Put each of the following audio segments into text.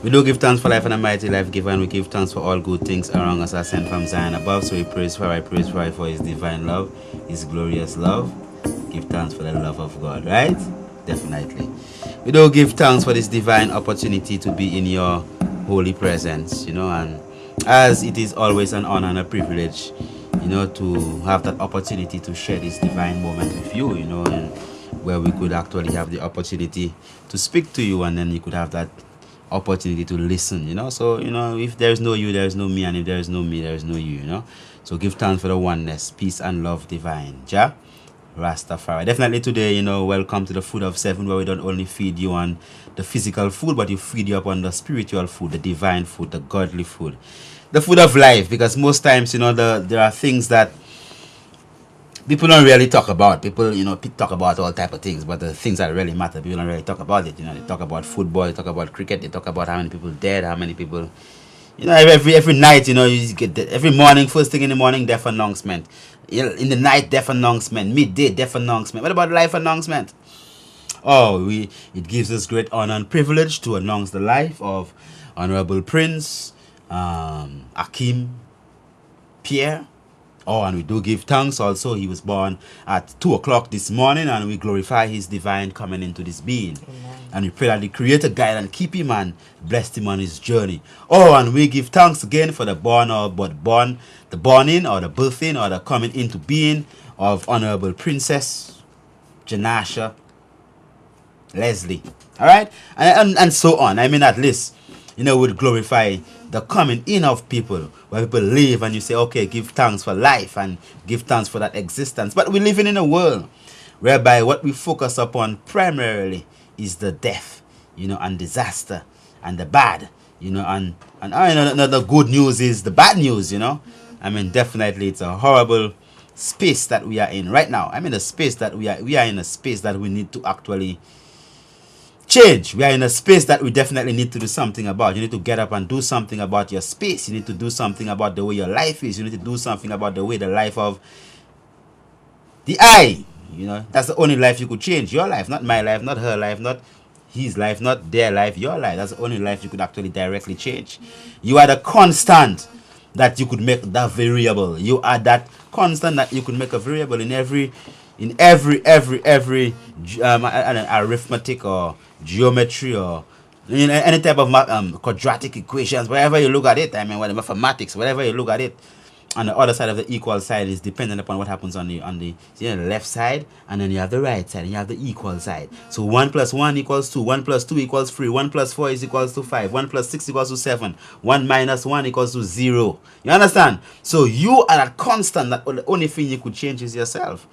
We do give thanks for life and a mighty life giver, and we give thanks for all good things around us are sent from Zion above. So we praise for his divine love, his glorious love. Give thanks for the love of God, right? Definitely. We do give thanks for this divine opportunity to be in your holy presence, and as it is always an honor and a privilege, to have that opportunity to share this divine moment with you, and where we could actually have the opportunity to speak to you, and then you could have that opportunity to listen, So, if there is no you, there is no me, and if there is no me, there is no you. So give thanks for the oneness, peace and love divine. Ja? Rastafari. Definitely today, welcome to the Food of Seven, where we don't only feed you on the physical food, but you feed you up on the spiritual food, the divine food, the godly food, the food of life. Because most times, there are things that people don't really talk about. People, talk about all type of things, but the things that really matter, people don't really talk about it. They talk about football, they talk about cricket, they talk about how many people dead, how many people. Every night, you get every morning, first thing in the morning, death announcement. In the night, death announcement. Midday, death announcement. What about life announcement? It gives us great honor and privilege to announce the life of Honorable Prince Akim Pierre. And we do give thanks also. He was born at 2 o'clock this morning, and we glorify his divine coming into this being. Amen. And we pray that the Creator guide and keep him and bless him on his journey. And we give thanks again for the borning or the birthing or the coming into being of Honorable Princess Janasha Leslie. All right, and so on. At least would glorify the coming in of people, where people live, and you say, okay, give thanks for life and give thanks for that existence. But we're living in a world whereby what we focus upon primarily is the death, and disaster and the bad, and the good news is the bad news, Definitely it's a horrible space that we are in right now. A space that we are in a space that we need to actually change. We are in a space that we definitely need to do something about. You need to get up and do something about your space. You need to do something about the way your life is. You need to do something about the way the life of the I. That's the only life you could change. Your life, not my life, not her life, not his life, not their life, your life. That's the only life you could actually directly change. You are the constant that you could make that variable. You are that constant that you could make a variable in every arithmetic or geometry or any type of quadratic equations, wherever you look at it. Whether mathematics, wherever you look at it, on the other side of the equal side is dependent upon what happens on the left side, and then you have the right side and you have the equal side. So 1 plus 1 equals 2, 1 plus 2 equals 3, 1 plus 4 is equals to 5, 1 plus 6 equals to 7, 1 minus 1 equals to 0. You understand? So you are that constant that the only thing you could change is yourself.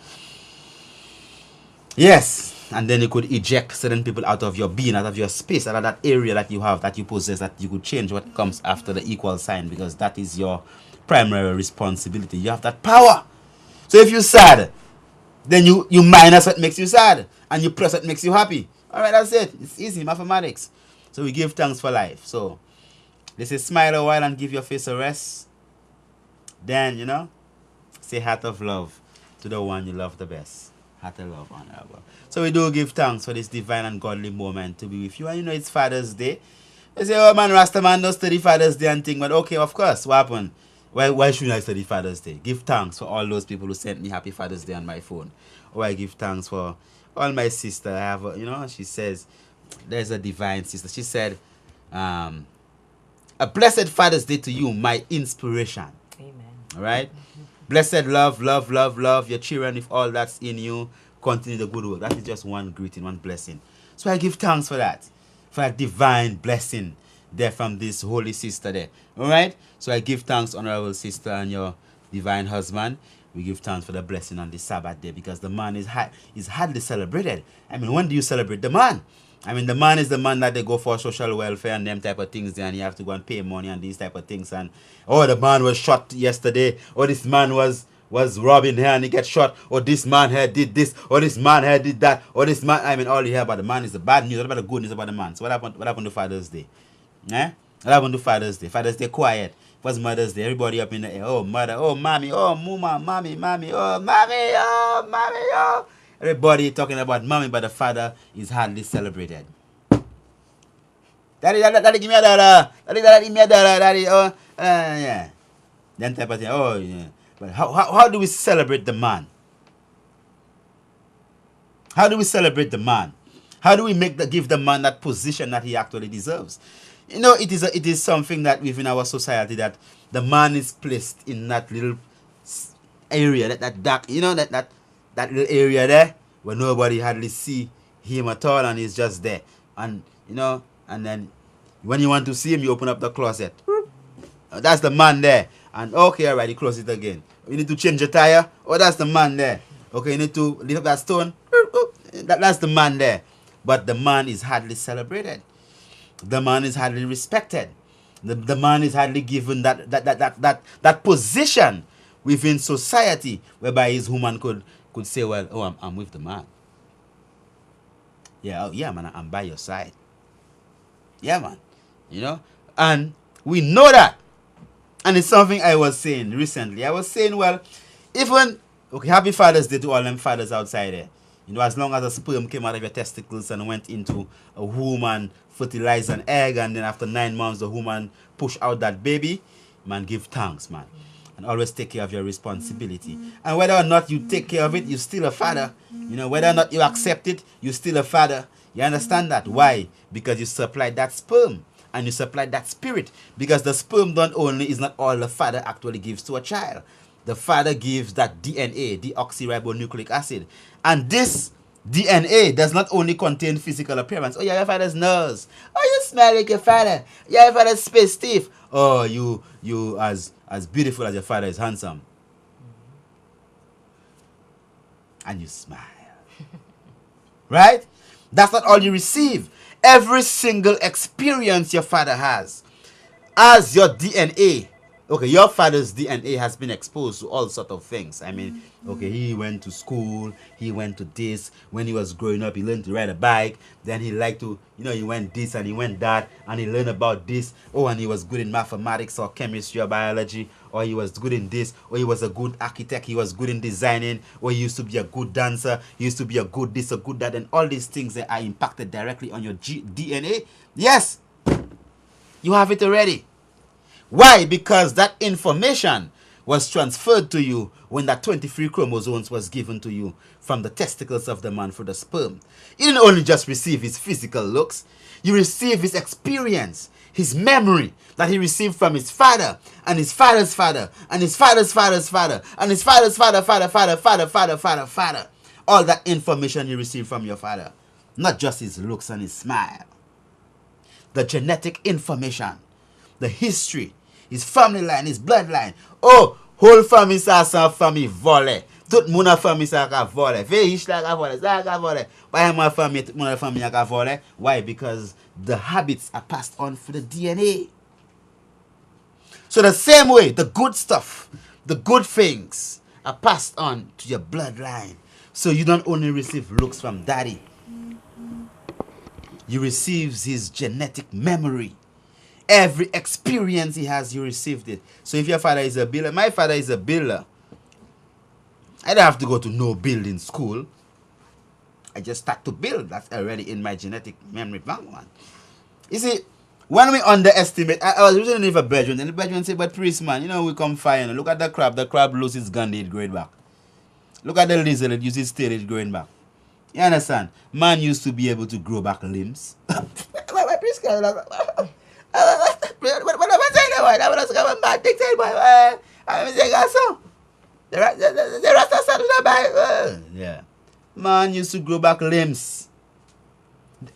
Yes. And then you could eject certain people out of your being, out of your space, out of that area that you have, that you possess, that you could change what comes after the equal sign, because that is your primary responsibility. You have that power. So if you're sad, then you minus what makes you sad, and you plus what makes you happy. All right, that's it. It's easy, mathematics. So we give thanks for life. So this is smile a while and give your face a rest. Then, say heart of love to the one you love the best. Heart of love, honorable. So we do give thanks for this divine and godly moment to be with you. And it's Father's Day. They say, oh man, Rasta man don't study Father's Day and thing. But okay, of course, what happened? Why shouldn't I study Father's Day? Give thanks for all those people who sent me Happy Father's Day on my phone. Or I give thanks for all my sister. I have, she says, there's a divine sister. She said, a blessed Father's Day to you, my inspiration. Amen. All right? Blessed love, love, love, love your children with all that's in you. Continue the good work. That is just one greeting, one blessing. So I give thanks for that divine blessing there from this holy sister there. All right? So I give thanks, honorable sister, and your divine husband. We give thanks for the blessing on the Sabbath day, because the man is hardly celebrated. When do you celebrate the man? The man is the man that they go for social welfare and them type of things there, and you have to go and pay money and these type of things. And the man was shot yesterday, or this man was robbing here and he gets shot, or this man here did this, or this man here did that, or this man. All you hear about the man is the bad news. What about the good news about the man? So what happened to Father's Day? What happened to Father's Day? Father's Day quiet. It was Mother's Day. Everybody up in the air. Oh mother, oh mommy, oh mama, mommy, oh mommy, oh mommy, oh. Everybody talking about mommy, but the father is hardly celebrated. Daddy, give me a dollar. Daddy, give me a dollar. Daddy, yeah. Then type of thing. Oh, yeah. But how do we celebrate the man? How do we celebrate the man? How do we give the man that position that he actually deserves? You know, it is something that within our society that the man is placed in that little area, that dark, you know, that little area there where nobody hardly see him at all, and he's just there. And you know, and then when you want to see him, you open up the closet. That's the man there. And okay, all right, you close it again. You need to change your tire. Oh, that's the man there. Okay, you need to lift up that stone. That's the man there. But the man is hardly celebrated. The man is hardly respected. The man is hardly given that position within society whereby his woman could say, well, oh, I'm with the man. Yeah, oh, yeah, man, I'm by your side. Yeah, man. You know? And we know that. And it's something I was saying recently. I was saying, well, even, okay, happy Father's Day to all them fathers outside there. You know, as long as a sperm came out of your testicles and went into a woman, fertilized an egg, and then after 9 months, the woman push out that baby, man, give thanks, man. And always take care of your responsibility. And whether or not you take care of it, you're still a father. You know, whether or not you accept it, you're still a father. You understand that? Why? Because you supplied that sperm. And you supply that spirit, because the sperm is not all the father actually gives to a child. The father gives that DNA, deoxyribonucleic acid, and this DNA does not only contain physical appearance. Oh, yeah, your father's nose. Oh, you smell like your father. Yeah, your father's space teeth. Oh, you as beautiful as your father is handsome, and you smile. Right? That's not all you receive. Every single experience your father has as your DNA. Okay, your father's DNA has been exposed to all sorts of things. I mean, okay, he went to school, he went to this. When he was growing up, he learned to ride a bike. Then he liked to, you know, he went this and he went that, and he learned about this. Oh, and he was good in mathematics or chemistry or biology, or he was good in this, or he was a good architect, he was good in designing, or he used to be a good dancer, he used to be a good this, a good that, and all these things that are impacted directly on your DNA. Yes, you have it already. Why? Because that information was transferred to you when that 23 chromosomes was given to you from the testicles of the man through the sperm. You didn't only just receive his physical looks, you receive his experience, his memory that he received from his father, and his father's father, and his father's father's father, and his father's father. All that information you received from your father. Not just his looks and his smile. The genetic information, the history, his family line, his bloodline. Oh, whole family sa family vole. Tout moun a famille sa ka vole. Vehish la ka vole, sa ka vole. Why my family, tout moun a family ka vole? Why? Because the habits are passed on through the DNA. So the same way, the good stuff, the good things are passed on to your bloodline. So you don't only receive looks from daddy. You receive his genetic memory. Every experience he has, you received it. So if your father is a builder, my father is a builder. I don't have to go to no building school. I just start to build. That's already in my genetic memory bank, man. You see, when we underestimate, I was reading with a Belgian, and the Belgian said, but priest, man, you know, we come fine. Look at the crab loses its gun, it growing back. Look at the lizard, it uses tail, it growing back. You understand? Man used to be able to grow back limbs. My priest, yeah. Man used to grow back limbs.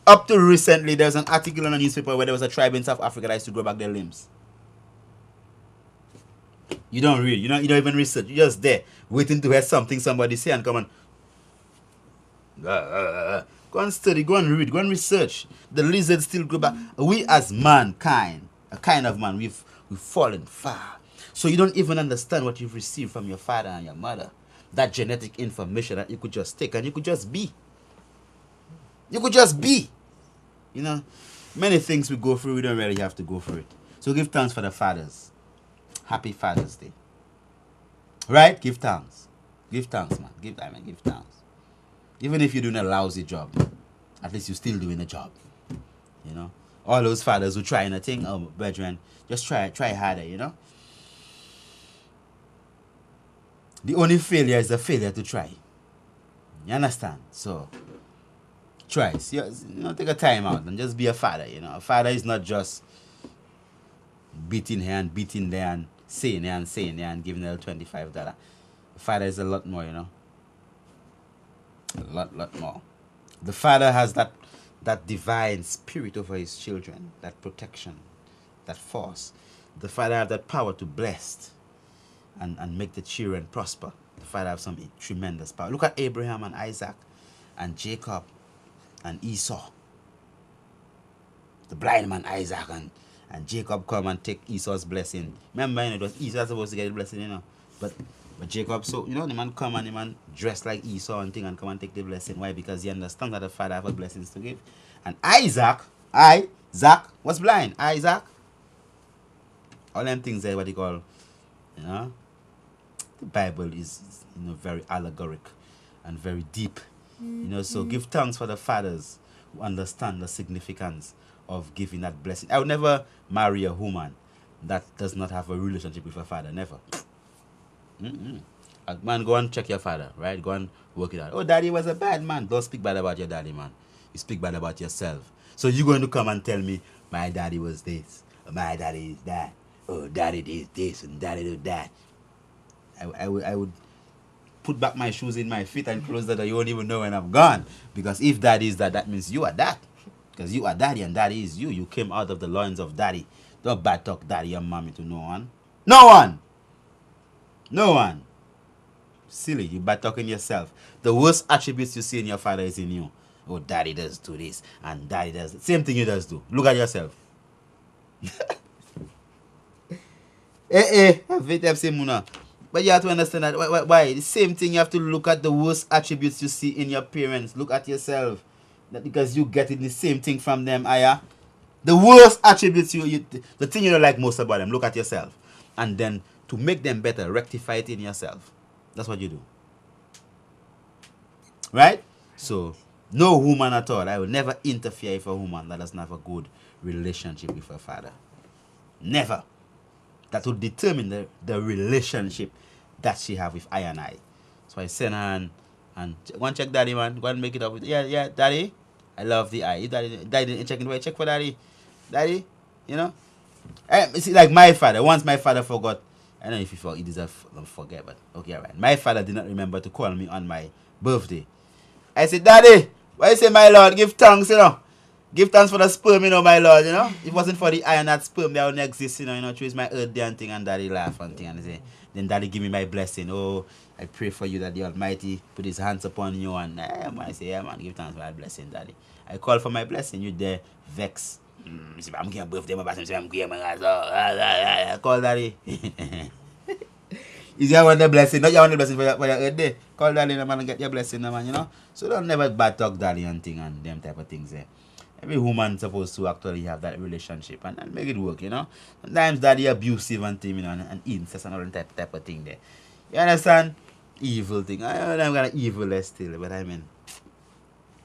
Up to recently, there's an article in a newspaper where there was a tribe in South Africa that used to grow back their limbs. You don't read, you don't even research. You're just there, waiting to hear something somebody say and come on. Go and study, go and read, go and research. The lizards still grow back. We as mankind, a kind of man, we've fallen far. So you don't even understand what you've received from your father and your mother. That genetic information that you could just take and you could just be. You could just be. You know, many things we go through, we don't really have to go through it. So give thanks for the fathers. Happy Father's Day. Right? Give thanks. Give thanks, man. Give thanks. Even if you're doing a lousy job, at least you're still doing a job. You know? All those fathers who trying a thing, brethren, just try harder, The only failure is the failure to try. You understand? So, try. Take a time out and just be a father, A father is not just beating here and beating there and saying here and saying there and giving her $25. A father is a lot more, A lot more. The father has that divine spirit over his children, that protection, that force. The father has that power to bless and make the children prosper. The father has some tremendous power. Look at Abraham and Isaac and Jacob and Esau. The blind man Isaac and Jacob come and take Esau's blessing. Remember, it was Esau supposed to get the blessing, But Jacob, so, the man come and the man dressed like Esau and thing and come and take the blessing. Why? Because he understands that the father has blessings to give. And Isaac was blind. Isaac. All them things there, what they call, the Bible is very allegoric and very deep. So give thanks for the fathers who understand the significance of giving that blessing. I would never marry a woman that does not have a relationship with her father. Never. Man, go and check your father, right? Go and work it out. Oh, daddy was a bad man. Don't speak bad about your daddy, man. You speak bad about yourself. So you're going to come and tell me, my daddy was this, or my daddy is that, oh, daddy did this, and daddy did that. I would put back my shoes in my feet and close that you won't even know when I'm gone. Because if daddy is that, that means you are that. Because you are daddy and daddy is you. You came out of the loins of daddy. Don't bad talk daddy and mommy to no one. No one! No one. Silly, you bad talking yourself. The worst attributes you see in your father is in you. Oh, daddy does do this and daddy does same thing you does do. Look at yourself. But you have to understand that why? The same thing, you have to look at the worst attributes you see in your parents. Look at yourself. That because you getting the same thing from them, Aya. The worst attributes the thing you don't like most about them, look at yourself. And then to make them better, rectify it in yourself. That's what you do. Right? So, no woman at all. I will never interfere with a woman that doesn't have a good relationship with her father. Never. That will determine the relationship that she have with I and I. So I send her and go and check daddy, man. Go and make it up with, yeah, daddy. I love the eye. Daddy didn't check it. Check for daddy. Daddy, see, like my father. Once my father forgot. I don't know if he deserves forget, but okay, alright. My father did not remember to call me on my birthday. I said, daddy, why you say, my lord, give thanks, Give thanks for the sperm, my lord, If it wasn't for the eye and that sperm, that wouldn't exist, choose my earth day and thing, and daddy laugh and thing, and say, then daddy give me my blessing. Oh, I pray for you that the Almighty put his hands upon you, and I say, yeah, man, give thanks for my blessing, daddy. I call for my blessing, you there, vex. I'm getting a birthday, my blessing, I'm getting my I call daddy. Is you want the blessing? Not you want the blessing for your earth day. Call daddy, man, and get your blessing, man, So don't never bad talk daddy and thing and them type of things there. Every woman supposed to actually have that relationship and make it work, Sometimes daddy abusive and thing, and incest and all that type of thing there. You understand? Evil thing. I know I'm gonna evil still, but I mean,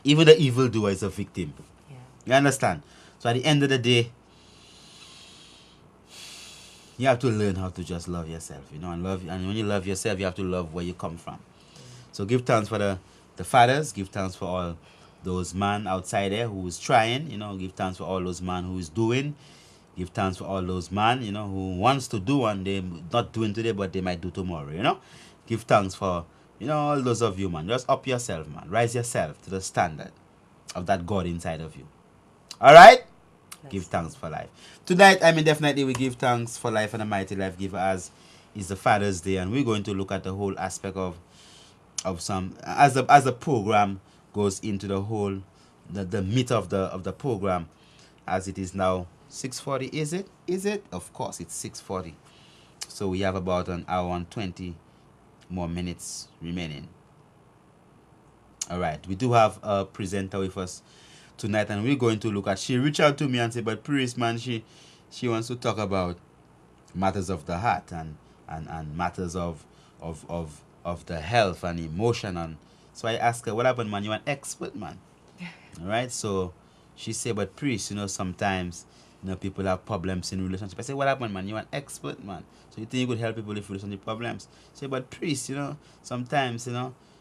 even the evil doer is a victim. Yeah. You understand? So at the end of the day, you have to learn how to just love yourself, and when you love yourself, you have to love where you come from. So give thanks for the fathers, give thanks for all those man outside there who is trying, give thanks for all those man who is doing, give thanks for all those man, who wants to do and they not doing today, but they might do tomorrow, Give thanks for, all those of you, man. Just up yourself, man. Rise yourself to the standard of that God inside of you. All right? Yes. Give thanks for life. Tonight, definitely we give thanks for life and a mighty life giver as is the Father's Day, and we're going to look at the whole aspect of some as the program goes into the whole the meat of the program, as it is now 6:40. Is it of course it's 6:40, so we have about an hour and 20 more minutes remaining. All right, we do have a presenter with us tonight, and we're going to look at, she reached out to me and said, but priest, man, she wants to talk about matters of the heart and matters of the health and emotion. And so I asked her, what happened, man? You're an expert, man. All right, so She say, but priest, sometimes, people have problems in relationship. I say, what happened, man? You're an expert, man. So you think you could help people with relationship problems? Say, but priest, sometimes,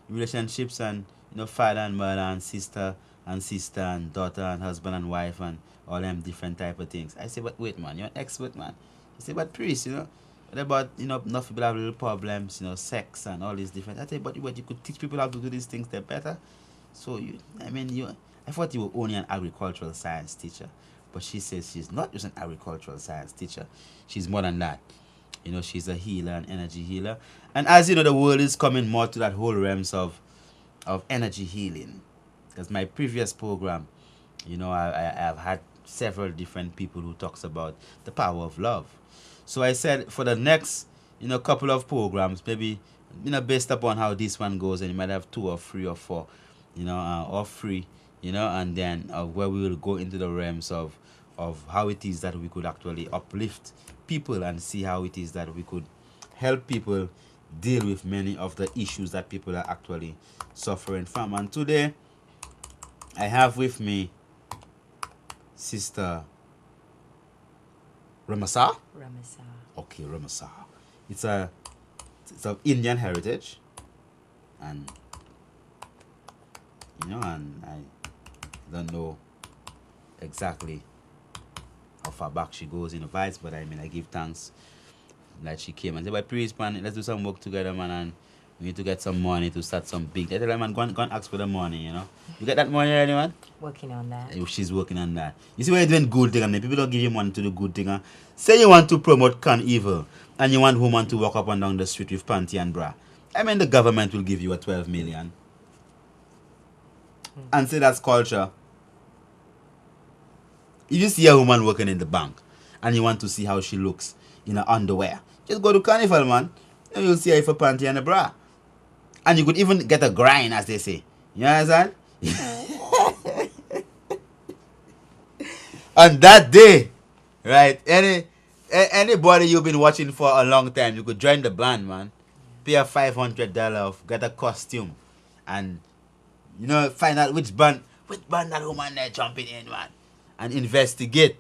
relationships and, father and mother and sister and daughter and husband and wife and all them different type of things. I say, but wait, man, you're an expert, man. He say, but priest, what about, enough people have little problems, sex and all these different. I say, but you could teach people how to do these things, they're better. So, I thought you were only an agricultural science teacher. But she says she's not just an agricultural science teacher. She's more than that. She's a healer, an energy healer. And as the world is coming more to that whole realms of energy healing. Because my previous program, I have had several different people who talks about the power of love. So I said for the next, couple of programs, maybe, based upon how this one goes, and you might have 2 or 3 or 4, or 3, and then where we will go into the realms of how it is that we could actually uplift people and see how it is that we could help people deal with many of the issues that people are actually suffering from. And today, I have with me Sister Ramasa. Okay, Ramasa. It's of Indian heritage, and and I don't know exactly how far back she goes in the vibes, but I give thanks that she came and said, but please, man, let's do some work together, man, and we need to get some money to start some big. I tell her, man, go and ask for the money, You get that money already, man? Working on that. She's working on that. You see, when you're doing good thing, and people don't give you money to do good thing. Say you want to promote can evil, and you want woman to walk up and down the street with panty and bra. The government will give you a 12 million. And say that's culture. If you see a woman working in the bank and you want to see how she looks in her underwear, just go to Carnival, man. You'll see her with a panty and a bra. And you could even get a grind, as they say. You understand? On that day, right, anybody you've been watching for a long time, you could join the band, man. Pay a $500, get a costume, and find out which band that woman there jumping in, man, and investigate,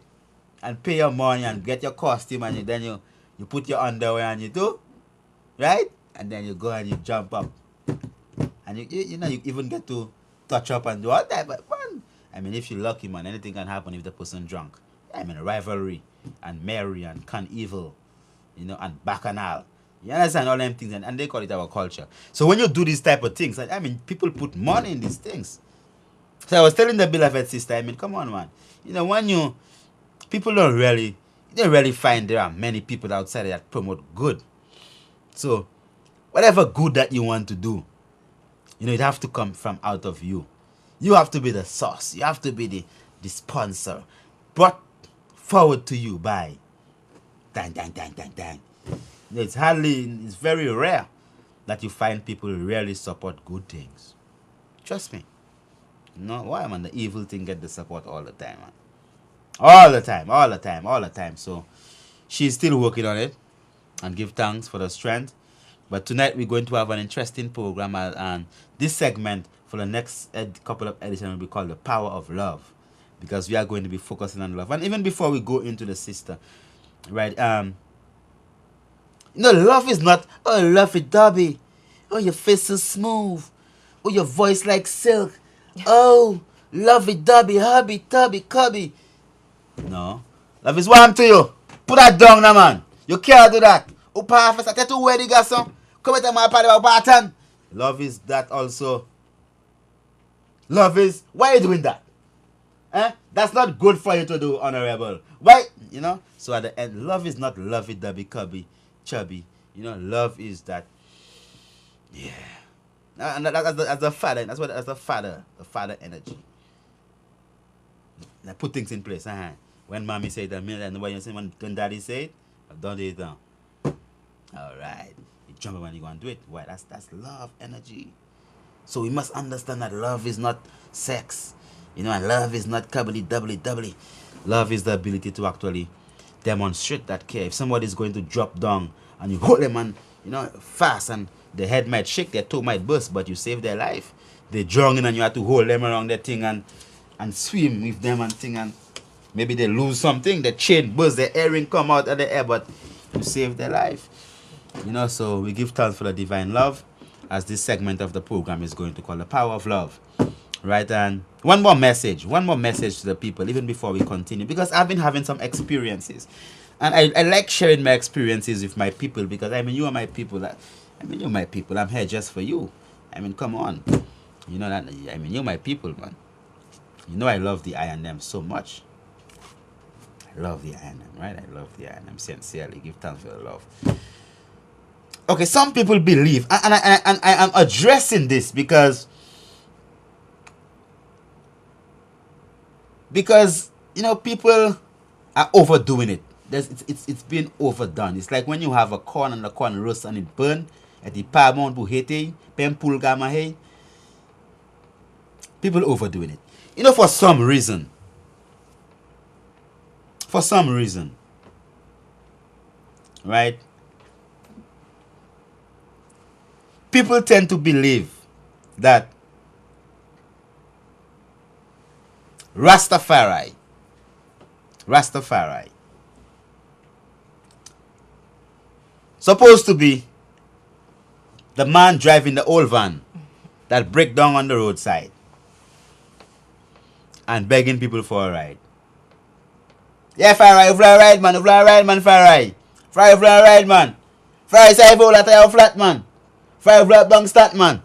and pay your money and get your costume, and then you put your underwear on you too, right? And then you go and you jump up, and you even get to touch up and do all that. But man, if you're lucky, man, anything can happen if the person drunk. Rivalry and merry and can evil, and bacchanal. You understand all them things, and they call it our culture. So when you do these type of things, people put money in these things. So I was telling the beloved sister, come on, man. When people don't really find there are many people outside that promote good. So whatever good that you want to do, it have to come from out of you. You have to be the source. You have to be the sponsor. Brought forward to you by dang. It's very rare that you find people really support good things. Trust me. Why, man? The evil thing get the support all the time, man. All the time. So she's still working on it, and give thanks for the strength. But tonight we're going to have an interesting program, and this segment for the next couple of editions will be called The Power of Love, because we are going to be focusing on love. And even before we go into the sister, right, love is not, oh, lovey-dovey, oh, your face is smooth, oh, your voice like silk, oh, lovey-dovey, hubby-tubby, cubby. No. Love is warm to you. Put that down now, man. You can't do that. Upa, I tell you where the garçon. Come at my party about pattern. Love is that also. Love is, why are you doing that? That's not good for you to do, honorable. Why? So at the end, love is not lovey-dovey, cubby, chubby. Love is that, yeah. And that's the father. That's the father energy. Now put things in place. When mommy said that, nobody say when daddy said, I've done it now. Alright. You jump up when you go and do it. Why? That's love energy. So we must understand that love is not sex. And love is not doubly. Love is the ability to actually demonstrate that care. If somebody is going to drop down and you hold them and fast, and the head might shake, their toe might burst, but you save their life. They're drowning and you have to hold them around that thing and and swim with them and thing, and maybe they lose something, the chain burst, the earring come out of the air, but you save their life. You know, so we give thanks for the divine love, as this segment of the program is going to call the power of love. Right, and one more message to the people, even before we continue, because I've been having some experiences, and I like sharing my experiences with my people, because I mean, you are my people. You're my people. I'm here just for you. I mean, come on. You know that. I mean, you're my people, man. You know I love the I and them so much. I love the I and them, right? I love the I and them sincerely. Give thanks for the love. Okay, some people believe, and I am addressing this because you know, people are overdoing it. It's been overdone. It's like when you have a corn and the corn roast and it burn at the paramount buhete, pempul gamahe. People overdoing it. You know, for some reason, right? People tend to believe that Rastafari supposed to be the man driving the old van that break down on the roadside and begging people for a ride. Yeah, Farai, fly ride, man, Farai. Fly ride, man. Farai, say, for that I flat, man. Farai, flat bang start, man.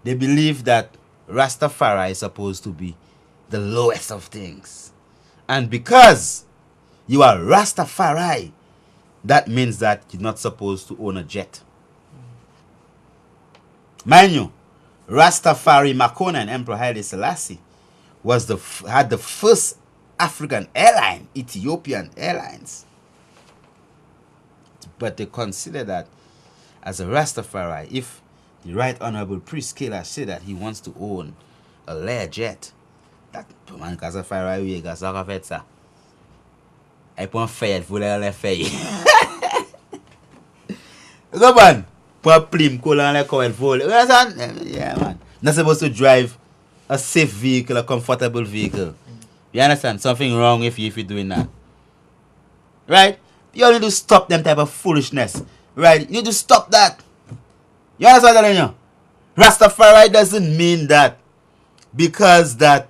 They believe that Rastafari is supposed to be the lowest of things. And because you are Rastafari, that means that you're not supposed to own a jet. Mind you, Rastafari Makona and Emperor Haile Selassie had the first African airline, Ethiopian Airlines. But they consider that as a Rastafari, if the Right Honorable Priest Kailash said that he wants to own a Learjet, that man kaza Fari we kaza ka fet sa. I pon fayet voulait le fay. Go man, pon plim kola le ko el vol. Yeah man. Not supposed to drive a safe vehicle, a comfortable vehicle. You understand? Something wrong if you're doing that. Right? You need to stop them type of foolishness. Right? You need to stop that. You understand what I'm telling you? Rastafari doesn't mean that because that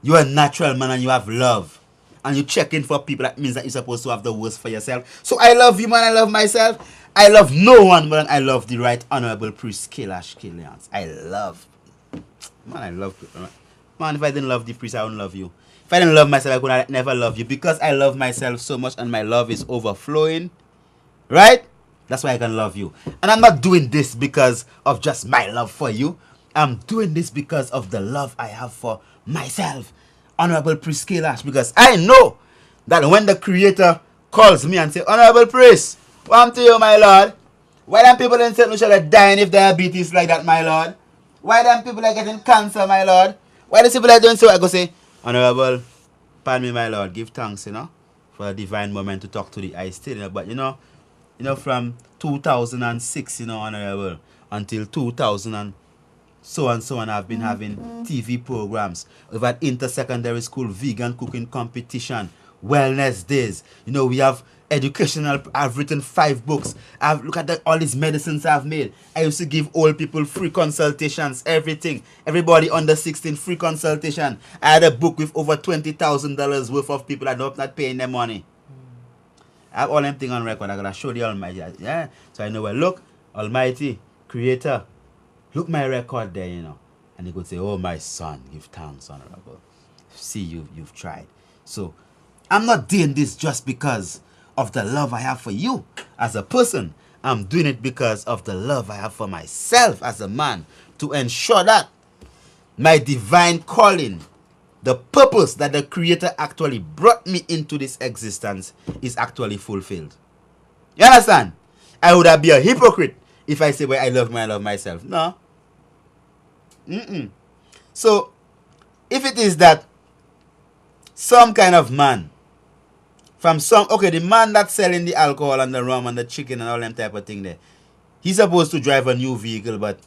you're a natural man and you have love and you check in for people, that means that you're supposed to have the worst for yourself. So I love you, man. I love myself. I love no one more than I love the Right Honorable Priest Kailash Leonce. I love man, if I didn't love the priest, I wouldn't love you. If I didn't love myself, I could never love you. Because I love myself so much and my love is overflowing, right? That's why I can love you. And I'm not doing this because of just my love for you. I'm doing this because of the love I have for myself, Honorable Priest Kailash. Because I know that when the Creator calls me and say, Honorable Priest, what to you, my Lord? Why them people in St. Lucia are dying if diabetes like that, my Lord? Why them people are getting cancer, my Lord? Why the people are doing so? I go say, Honorable, pardon me, my Lord, give thanks, for a divine moment to talk to the eye still, But, from 2006, Honorable, until 2000 and so on, I've been having TV programs. We've had inter-secondary school vegan cooking competition, wellness days. We have educational. I've written 5 books. I've looked at all these medicines I've made. I used to give old people free consultations, everything. Everybody under 16 free consultation. I had a book with over $20,000 worth of people that don't not paying their money. I have all them things on record. I'm gonna show the Almighty. Yeah. So I know where look, Almighty, Creator, look my record there, And he could say, oh my son, give thanks, Honorable. See you've tried. So I'm not doing this just because of the love I have for you as a person. I'm doing it because of the love I have for myself as a man, to ensure that my divine calling, the purpose that the Creator actually brought me into this existence, is actually fulfilled. You understand? I would be a hypocrite if I say, well, I love myself. No. So, if it is that some kind of man, the man that's selling the alcohol and the rum and the chicken and all them type of thing there, he's supposed to drive a new vehicle, but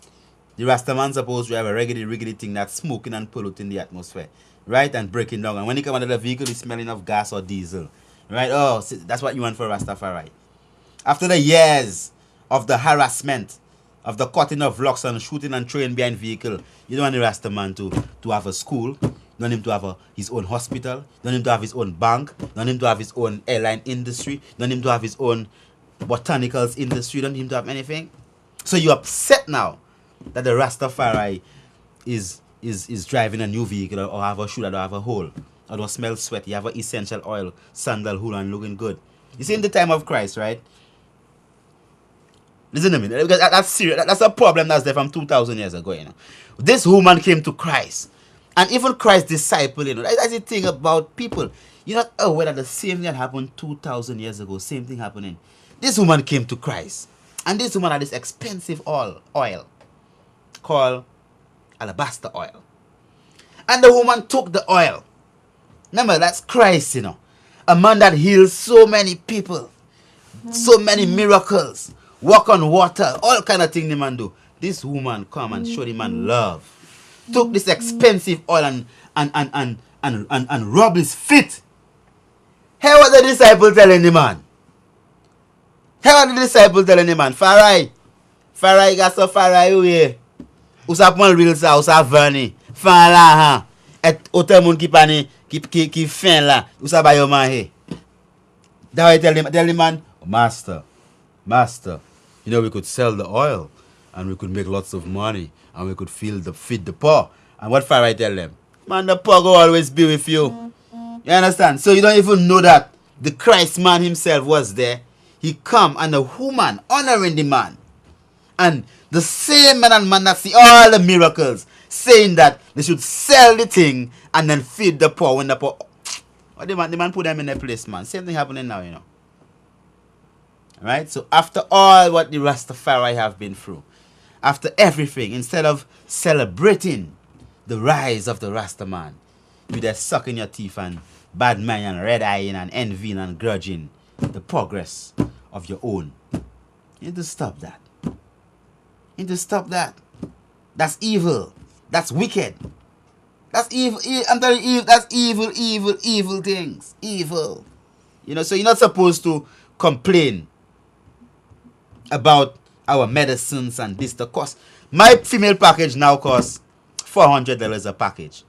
The Rastaman supposed to have a riggedy thing that's smoking and polluting the atmosphere, right? And breaking down. And when you come out of the vehicle, it's smelling of gas or diesel, right? Oh, that's what you want for Rastafari. After the years of the harassment, of the cutting of locks and shooting and throwing behind vehicle, you don't want the Rastaman to have a school. You want him to have his own hospital. You want him to have his own bank. You want him to have his own airline industry. You want him to have his own botanicals industry. You don't want him to have anything. So you're upset now that the Rastafari is driving a new vehicle or have a shoe that don't have a hole or don't smell sweaty, have an essential oil, sandalwood and looking good. You see, in the time of Christ, right? Listen to me, because that's serious. That's a problem that's there from 2,000 years ago, you know. This woman came to Christ, and even Christ's disciple, you know. That's the thing about people. You're not aware that the same thing that happened 2,000 years ago, same thing happening. This woman came to Christ, and this woman had this expensive oil called alabaster oil. And the woman took the oil. Remember, that's Christ, you know. A man that heals so many people, so many miracles, walk on water, all kind of thing the man do. This woman come and show the man love. Took this expensive oil and rub his feet. How was the disciple telling the man? How was the disciple telling the man? Farai got so Farai away. Usa pon real sa, usa vani. Fan la ha. Et ote moun ki fin la. Usa ba yo man he. That way tell the man, Master, you know, we could sell the oil and we could make lots of money and we could feed the poor. And what Farai tell them? Man, the poor will always be with you. You understand? So you don't even know that the Christ man himself was there. He come and the woman honoring the man. And the same man and man that see all the miracles saying that they should sell the thing and then feed the poor when the poor... Oh, the man put them in their place, man. Same thing happening now, you know. Right? So after all what the Rastafari have been through, after everything, instead of celebrating the rise of the Rastaman, you there sucking your teeth and bad mind and red eyeing and envying and grudging the progress of your own. You need to stop that. You need to stop that. That's evil. That's wicked. That's evil. I'm telling you, that's evil things. Evil. You know, so you're not supposed to complain about our medicines and this, the cost. My female package now costs $400 a package.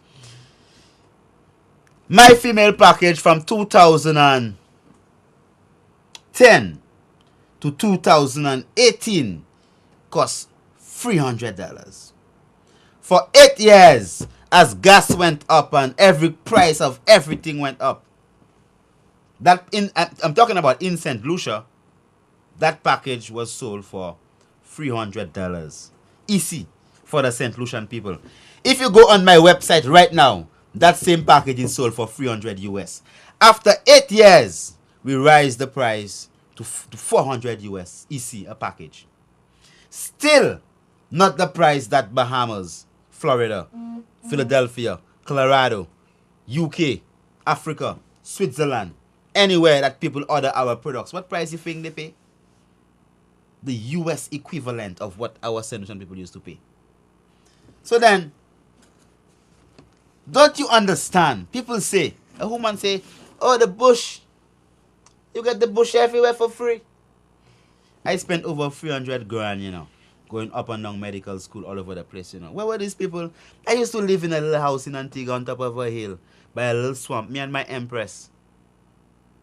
My female package from 2010 to 2018 costs $300. For 8 years, as gas went up and every price of everything went up. I'm talking about in St. Lucia. That package was sold for $300. Easy for the St. Lucian people. If you go on my website right now, that same package is sold for $300 US. After 8 years, we raised the price to $400 US. Easy, a package. Still not the price that Bahamas, Florida, Philadelphia, Colorado, UK, Africa, Switzerland, anywhere that people order our products. What price you think they pay? The US equivalent of what our St. Lucian people used to pay. So then, don't you understand? People say, a woman say, oh, the bush, you get the bush everywhere for free. I spent over 300 grand, you know, going up and down medical school all over the place, you know. Where were these people? I used to live in a little house in Antigua on top of a hill by a little swamp, me and my empress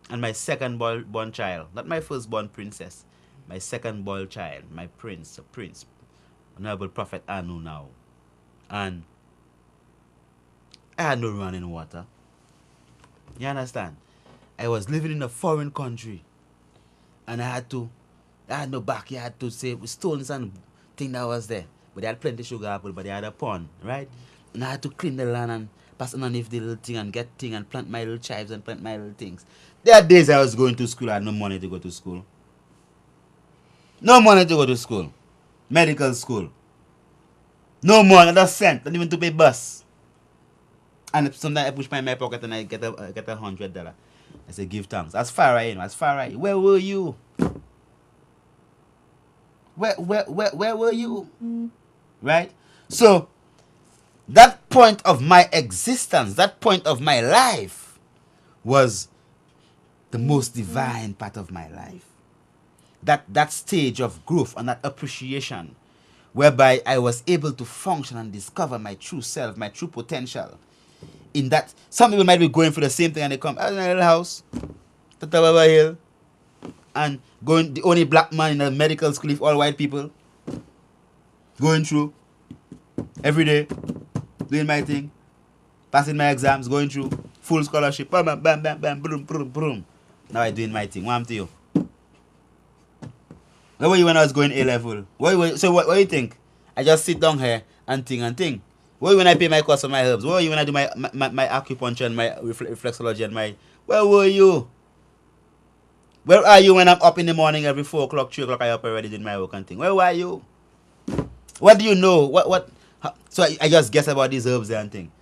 and my second born child, not my first born princess, my second born child, my prince, Honorable Prophet Anu now. And I had no running water. You understand? I was living in a foreign country and I had no backyard to save stones and thing that was there. But they had plenty of sugar apple, but they had a pond, right? And I had to clean the land and pass underneath the little thing and get thing and plant my little chives and plant my little things. There are days I was going to school, I had no money to go to school. No money to go to school. Medical school. No money, not a cent, not even to pay bus. And sometimes I push my pocket and I get $100. I say, give thanks. As far as you know, as far as where were you? Where were you? Right? So, that point of my existence, that point of my life, was the most divine part of my life. That stage of growth and that appreciation, whereby I was able to function and discover my true self, my true potential. In that, some people might be going through the same thing and they come, I was in a little house, Tatababa Hill, and going, the only black man in a medical school with all white people, going through every day, doing my thing, passing my exams, going through full scholarship, bam, bam, bam, bam, bam, boom, boom, boom. Now I doing my thing. What happened to you? Where were you when I was going A level? So what do you think? I just sit down here and think and think. Where were you when I pay my cost for my herbs? Where were you when I do my acupuncture and my reflexology and my... Where were you? Where are you when I'm up in the morning every 4 o'clock, 3 o'clock, I up already doing my work and thing? Where were you? What do you know? So I just guess about these herbs and thing.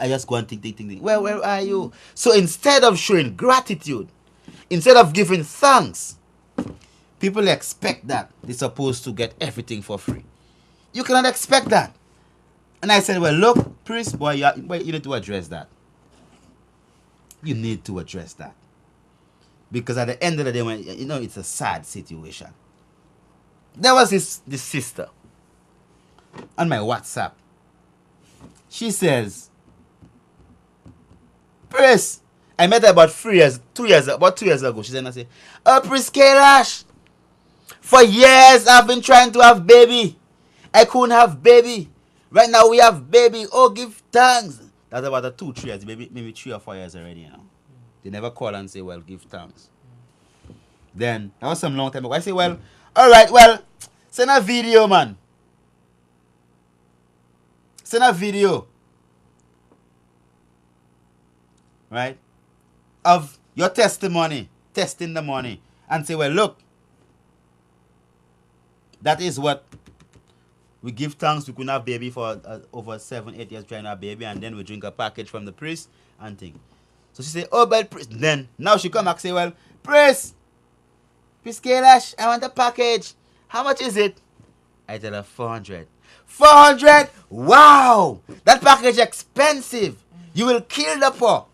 I just go and think. Where are you? So instead of showing gratitude, instead of giving thanks, people expect that they're supposed to get everything for free. You cannot expect that. And I said, well, look, priest, boy, you need to address that. You need to address that. Because at the end of the day, when it's a sad situation. There was this sister on my WhatsApp. She says, priest, I met her about 2 years ago. She said, I say, oh, priest Kailash, for years I've been trying to have baby. I couldn't have baby. Right now we have baby. Oh, give thanks. That's about a 2-3 years, maybe 3 or 4 years already, They never call and say, well, give thanks. Then, that was some long time ago. I say, well, alright, well, send a video, man. Send a video. Right? Of your testimony. Testing the money. And say, well, look. That is what we give thanks. We couldn't have baby for over 7-8 years trying to have baby. And then we drink a package from the priest and thing. So she say, oh, but priest. Then, now she come back and say, well, priest Kailash, I want a package. How much is it? I tell her 400. 400? Wow! That package expensive. You will kill the poor.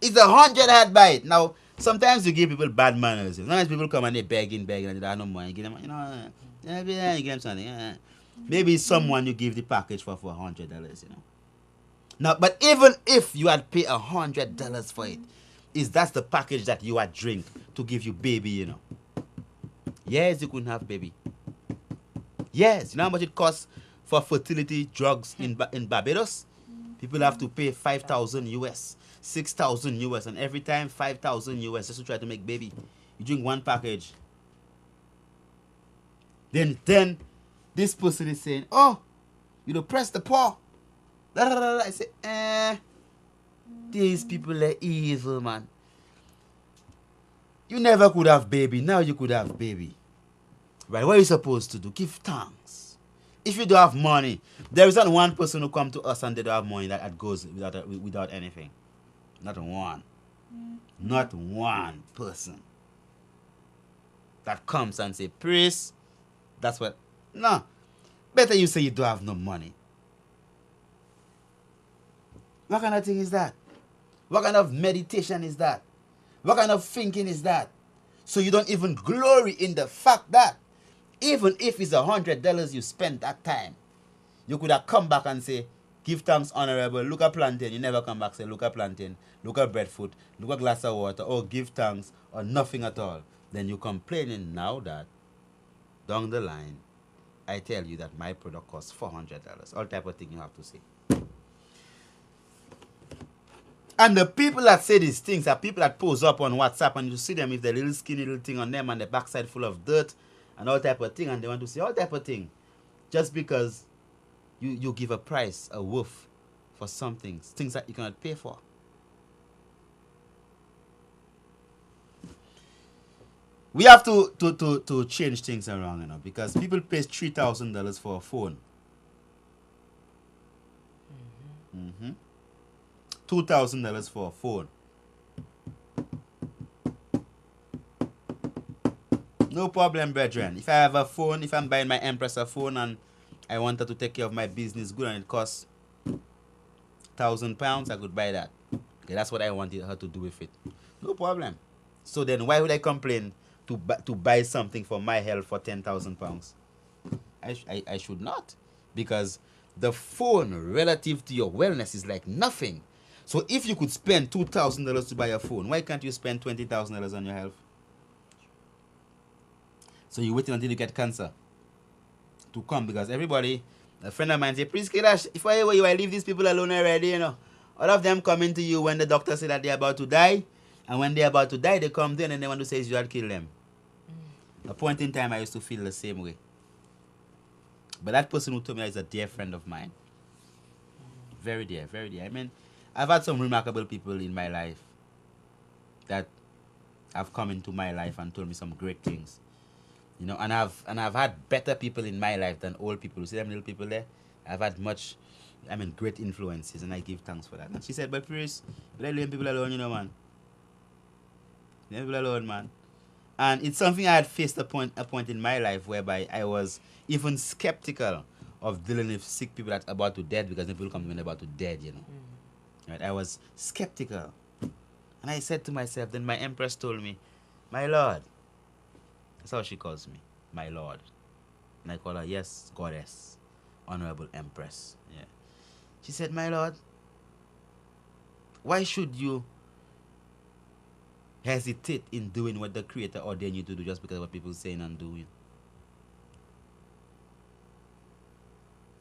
It's 100 I had buy it. Now, sometimes you give people bad manners. Sometimes people come and they begging, and they don't have no money. You give them, you give them something. Maybe someone you give the package for $100, Now, but even if you had paid $100 for it, that's the package that you had drink to give you baby, Yes, you couldn't have baby. Yes, you know how much it costs for fertility drugs in Barbados? People have to pay 5,000 US, 6,000 US, and every time 5,000 US just to try to make baby. You drink one package. Then this person is saying, oh, you press the paw. I say, these people are evil, man. You never could have baby. Now you could have baby. Right? What are you supposed to do? Give thanks. If you don't have money, there is not one person who come to us and they don't have money that goes without anything. Not one. Not one person that comes and say, priest, that's what. No. Better you say you don't have no money. What kind of thing is that? What kind of meditation is that? What kind of thinking is that? So you don't even glory in the fact that even if it's $100 you spent that time, you could have come back and say, give thanks, honorable, look at plantain. You never come back say, look at plantain, look at breadfruit, look at glass of water, or give thanks, or nothing at all. Then you're complaining now that down the line, I tell you that my product costs $400. All type of thing you have to say. And the people that say these things are people that pose up on WhatsApp and you see them with their little skinny little thing on them and the backside full of dirt and all type of thing, and they want to say all type of thing just because you give a price, a worth for some things that you cannot pay for. We have to change things around, because people pay $3,000 for a phone. $2,000 for a phone. No problem, brethren. If I have a phone, if I'm buying my Empress a phone and I wanted to take care of my business good and it costs £1,000, I could buy that. Okay, that's what I wanted her to do with it. No problem. So then why would I complain to buy something for my health for £10,000? I should not. Because the phone relative to your wellness is like nothing. So if you could spend $2,000 to buy a phone, why can't you spend $20,000 on your health? So you're waiting until you get cancer to come, because everybody, a friend of mine say, please Kailash, if I were you, I leave these people alone already, you know. All of them coming to you when the doctor say that they're about to die, and when they're about to die, they come there and they want to say you had killed them. A point in time, I used to feel the same way. But that person who told me that is a dear friend of mine. Very dear, very dear. I mean, I've had some remarkable people in my life that have come into my life and told me some great things. You know, and I've had better people in my life than old people. You see them little people there? I've had great influences, and I give thanks for that. And she said, but Chris, let leave people alone, you know, man. Leave people alone, man. And it's something I had faced a point in my life whereby I was even skeptical of dealing with sick people that are about to dead, because people come to me about to dead, you know. Right? I was skeptical. And I said to myself, then my empress told me, my lord. That's how she calls me, my lord. And I call her, yes, goddess, honorable empress. Yeah. She said, my lord, why should you hesitate in doing what the Creator ordained you to do just because of what people saying and doing?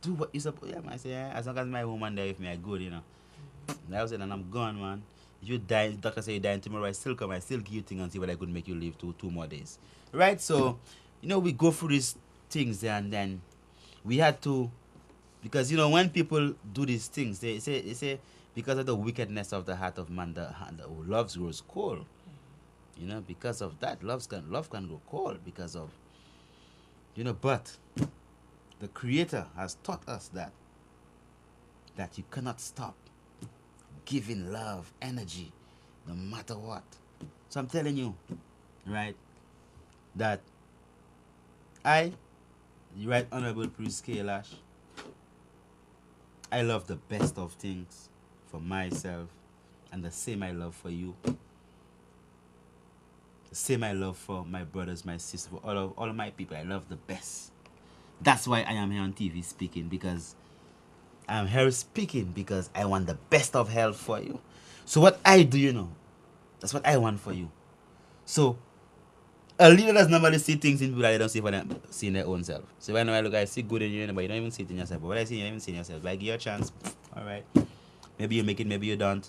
Do what you're supposed to. Yeah, I say, yeah, as long as my woman there with me, I good, you know. And I was saying, and I'm gone, man. If you die, the doctor say you're dying tomorrow, I still come, I still give you things and see what I could make you live two more days. Right? So, you know, we go through these things there, and then we had to, because, you know, when people do these things, they say because of the wickedness of the heart of man, the love grows cold. You know, because of that, love can grow cold because of, you know, but the Creator has taught us that you cannot stop giving love, energy, no matter what. So I'm telling you, right, that the Right Honorable Priest Kailash, I love the best of things for myself, and the same I love for you. The same I love for my brothers, my sisters, for all of my people. I love the best. That's why I am here on TV speaking, because I'm here speaking because I want the best of health for you. So what I do, you know, that's what I want for you. So a leader does normally see things in people that they don't see for them, see in their own self. So when I look, I see good in you, but you don't even see it in yourself. But what I see, you don't even see in yourself. But I give you a chance. All right. Maybe you make it, maybe you don't.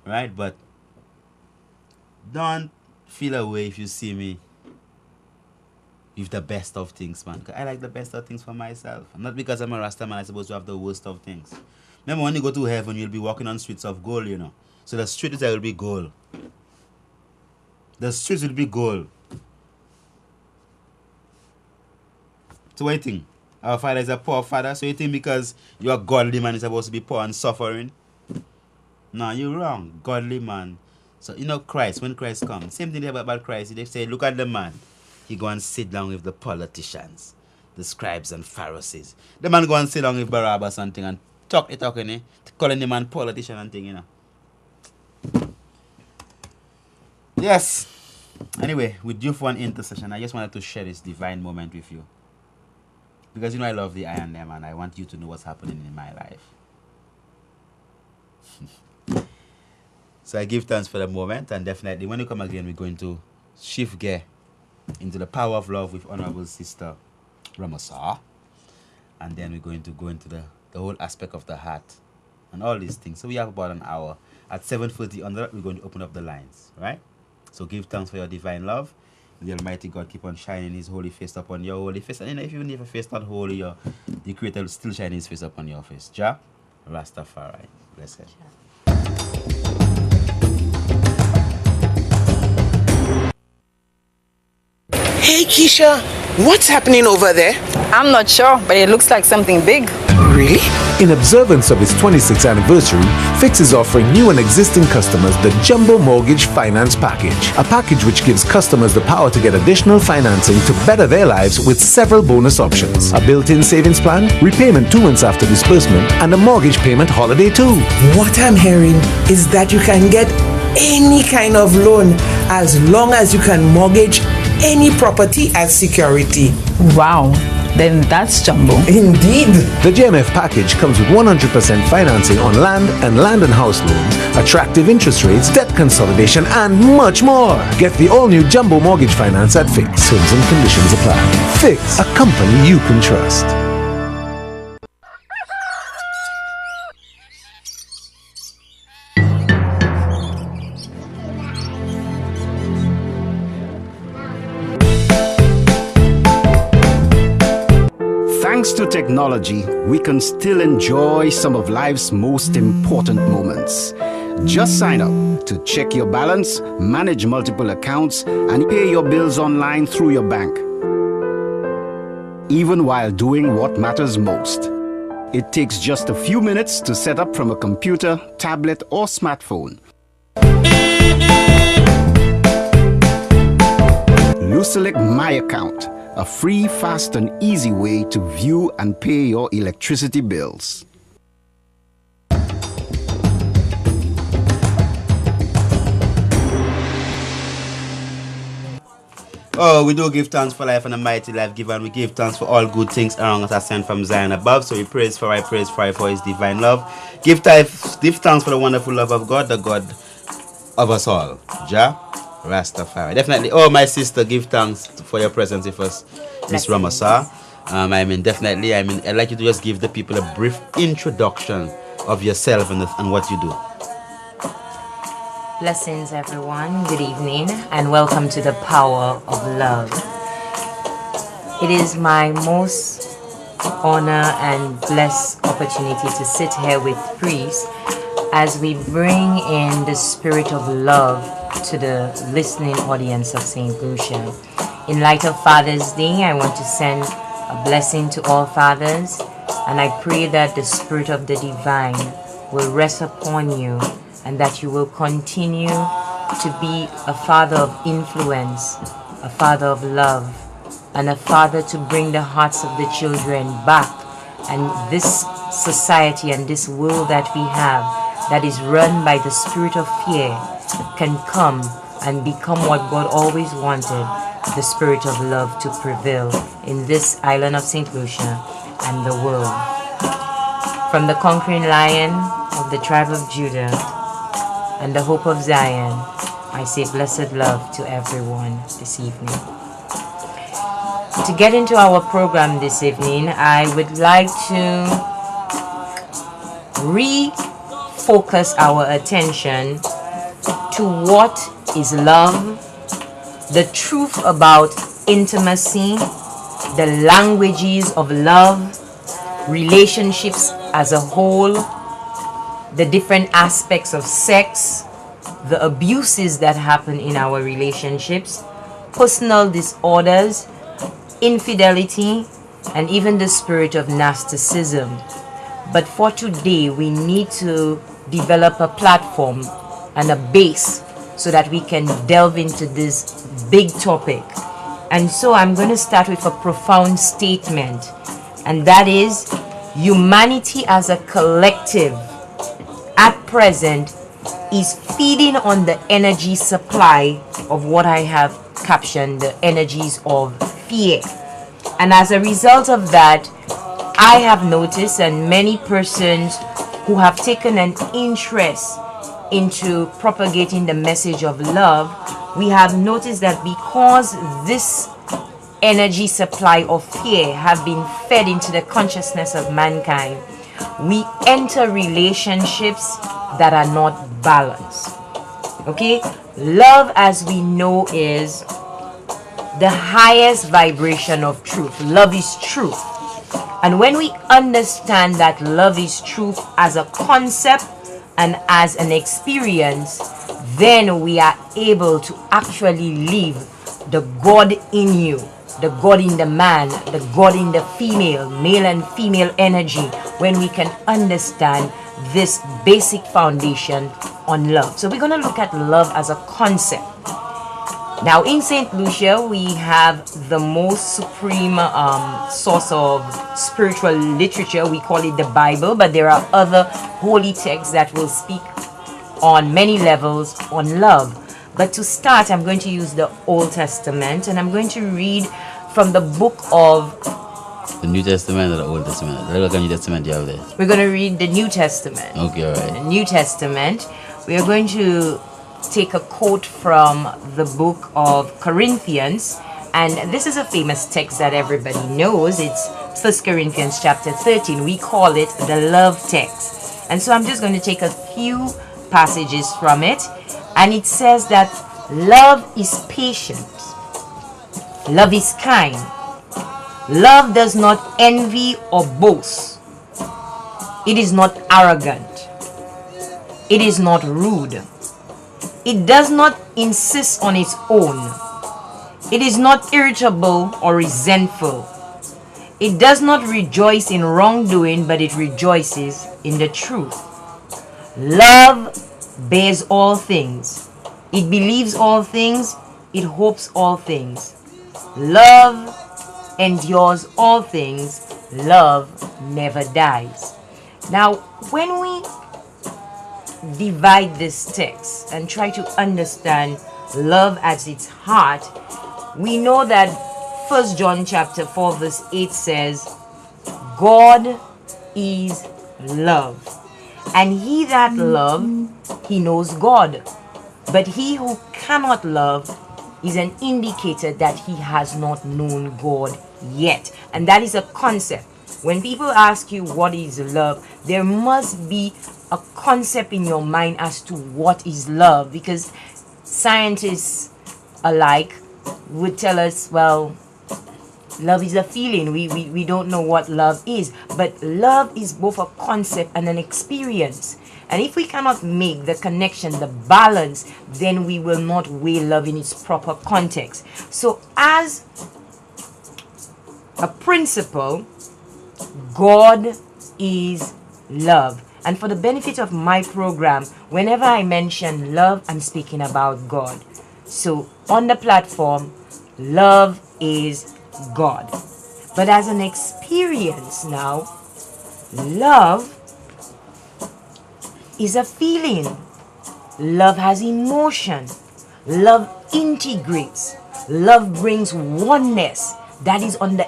Right? But don't feel away if you see me with the best of things, man. Cause I like the best of things for myself. Not because I'm a Rasta man, I'm supposed to have the worst of things. Remember, when you go to heaven, you'll be walking on streets of gold, you know. So the streets will be gold. The streets will be gold. So what do you think? Our father is a poor father, so you think because you're a godly man, you're supposed to be poor and suffering? No, you're wrong. Godly man. So, you know, Christ, when Christ comes, same thing about Christ. They say, look at the man. He go and sit down with the politicians, the scribes and Pharisees. The man go and sit down with Barabbas and thing and talking, eh? Calling the man politician and thing, you know. Yes. Anyway, with you for an intercession, I just wanted to share this divine moment with you. Because, you know, I love the I and them, and I want you to know what's happening in my life. So I give thanks for the moment, and definitely when you come again, we're going to shift gear into the power of love with Honorable Sister Ramasa. And then we're going to go into the whole aspect of the heart and all these things. So we have about an hour. At 7:40 on that, we're going to open up the lines, right? So give thanks for your divine love. The Almighty God keep on shining His holy face upon your holy face. And you know, if you leave a face not holy, the Creator will still shine His face upon your face. Jah Rastafari. Blessed. Hey Keisha, what's happening over there? I'm not sure, but it looks like something big. Really? In observance of its 26th anniversary, Fix is offering new and existing customers the Jumbo Mortgage Finance Package, a package which gives customers the power to get additional financing to better their lives with several bonus options. A built-in savings plan, repayment 2 months after disbursement, and a mortgage payment holiday too. What I'm hearing is that you can get any kind of loan as long as you can mortgage any property as security. Wow, then that's jumbo. Indeed. The JMF package comes with 100% financing on land and house loans, attractive interest rates, debt consolidation, and much more. Get the all-new Jumbo Mortgage Finance at Fix. Terms and conditions apply. Fix, a company you can trust. Thanks to technology, we can still enjoy some of life's most important moments. Just sign up to check your balance, manage multiple accounts, and pay your bills online through your bank. Even while doing what matters most. It takes just a few minutes to set up from a computer, tablet, or smartphone. Select My Account, a free, fast, and easy way to view and pay your electricity bills. Oh, we do give thanks for life and a mighty life given. We give thanks for all good things around us as sent from Zion above. So we praise for His divine love. Give thanks for the wonderful love of God, the God of us all. Jah Rastafari. Definitely. Oh, my sister, give thanks for your presence with us, Miss Ramasa. I'd like you to just give the people a brief introduction of yourself and what you do. Blessings, everyone. Good evening, and welcome to the Power of Love. It is my most honor and blessed opportunity to sit here with priests as we bring in the spirit of love to the listening audience of St. Lucia. In light of Father's Day, I want to send a blessing to all fathers, and I pray that the Spirit of the Divine will rest upon you and that you will continue to be a father of influence, a father of love, and a father to bring the hearts of the children back. And this society and this world that we have that is run by the spirit of fear can come and become what God always wanted, the spirit of love to prevail in this island of St. Lucia and the world. From the conquering lion of the tribe of Judah and the hope of Zion, I say blessed love to everyone this evening. To get into our program this evening, I would like to refocus our attention to what is love, the truth about intimacy, the languages of love, relationships as a whole, the different aspects of sex, the abuses that happen in our relationships, personal disorders, infidelity, and even the spirit of narcissism. But for today, we need to develop a platform and a base so that we can delve into this big topic. And so I'm going to start with a profound statement, and that is humanity as a collective at present is feeding on the energy supply of what I have captioned the energies of fear. And as a result of that, I have noticed, and many persons who have taken an interest into propagating the message of love, we have noticed that because this energy supply of fear have been fed into the consciousness of mankind, we enter relationships that are not balanced. Okay? Love, as we know, is the highest vibration of truth. Love is truth. And when we understand that love is truth as a concept and as an experience, then we are able to actually live the God in you the God in the man, the God in the female, male and female energy, when we can understand this basic foundation on love. So we're going to look at love as a concept. Now in St. Lucia, we have the most supreme source of spiritual literature. We call it the Bible, but there are other holy texts that will speak on many levels on love. But to start, I'm going to use the Old Testament, and I'm going to read from the book of the New Testament or the Old Testament? What New Testament do you have there? We're going to read the New Testament. Okay, all right. The New Testament. We are going to take a quote from the book of Corinthians, and this is a famous text that everybody knows. It's 1 Corinthians chapter 13. We call it the love text. And so I'm just going to take a few passages from it, and it says that love is patient, love is kind, love does not envy or boast, it is not arrogant, it is not rude, it does not insist on its own, it is not irritable or resentful, it does not rejoice in wrongdoing, but it rejoices in the truth. Love bears all things, it believes all things, it hopes all things. Love endures all things, love never dies. Now, when we divide this text and try to understand love at its heart, we know that 1 John chapter 4 verse 8 says, God is love. And he that love, he knows God. But he who cannot love is an indicator that he has not known God yet. And that is a concept. When people ask you what is love, there must be a concept in your mind as to what is love. Because scientists alike would tell us, well, love is a feeling. We don't know what love is. But love is both a concept and an experience. And if we cannot make the connection, the balance, then we will not weigh love in its proper context. So as a principle, God is love. And for the benefit of my program, whenever I mention love, I'm speaking about God. So on the platform, love is God. But as an experience now, love is a feeling. Love has emotion. Love integrates. Love brings oneness. That is on the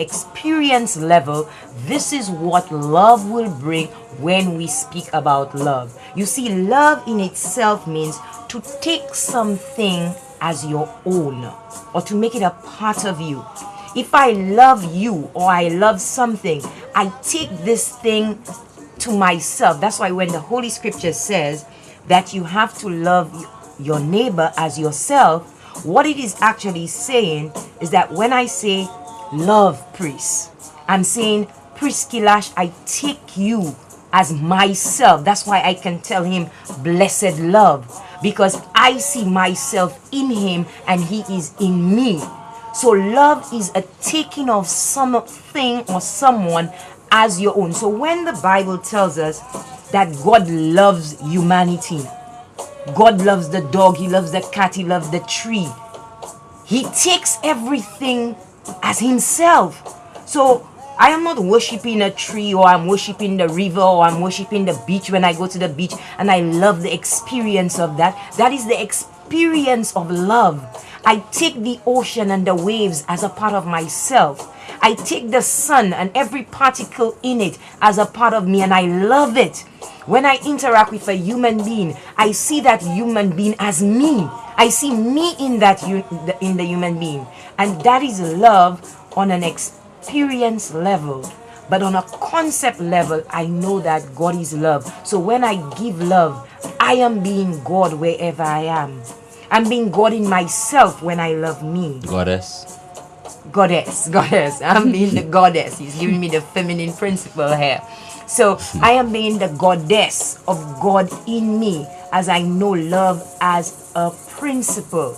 experience level. This is what love will bring when we speak about love. You see, love in itself means to take something as your own, or to make it a part of you. If I love you or I love something, I take this thing to myself. That's why when the Holy Scripture says that you have to love your neighbor as yourself, what it is actually saying is that when I say love priest, I'm saying, Priest Kailash, I take you as myself. That's why I can tell him blessed love, because I see myself in him and he is in me. So love is a taking of something or someone as your own. So when the Bible tells us that God loves humanity, God loves the dog, he loves the cat, he loves the tree, he takes everything as himself. So I am not worshiping a tree, or I'm worshiping the river, or I'm worshiping the beach when I go to the beach and I love the experience of that. That is the experience of love. I take the ocean and the waves as a part of myself. I take the sun and every particle in it as a part of me, and I love it. When I interact with a human being, I see that human being as me. I see me in in the human being. And that is love on an experience level. But on a concept level, I know that God is love. So when I give love, I am being God wherever I am. I'm being God in myself when I love me. Goddess. I'm being the goddess. He's giving me the feminine principle here. So I am being the goddess of God in me, as I know love as a principle.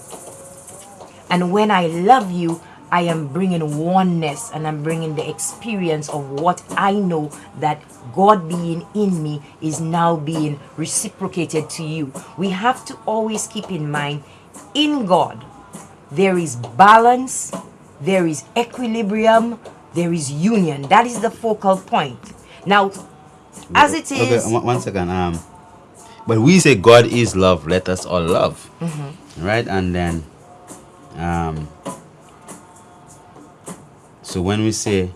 And when I love you, I am bringing oneness, and I'm bringing the experience of what I know that God being in me is now being reciprocated to you. We have to always keep in mind, in God, there is balance, there is equilibrium, there is union. That is the focal point. Now, as it is... Okay, one second. But we say God is love, let us all love. Right? And then... so when we say...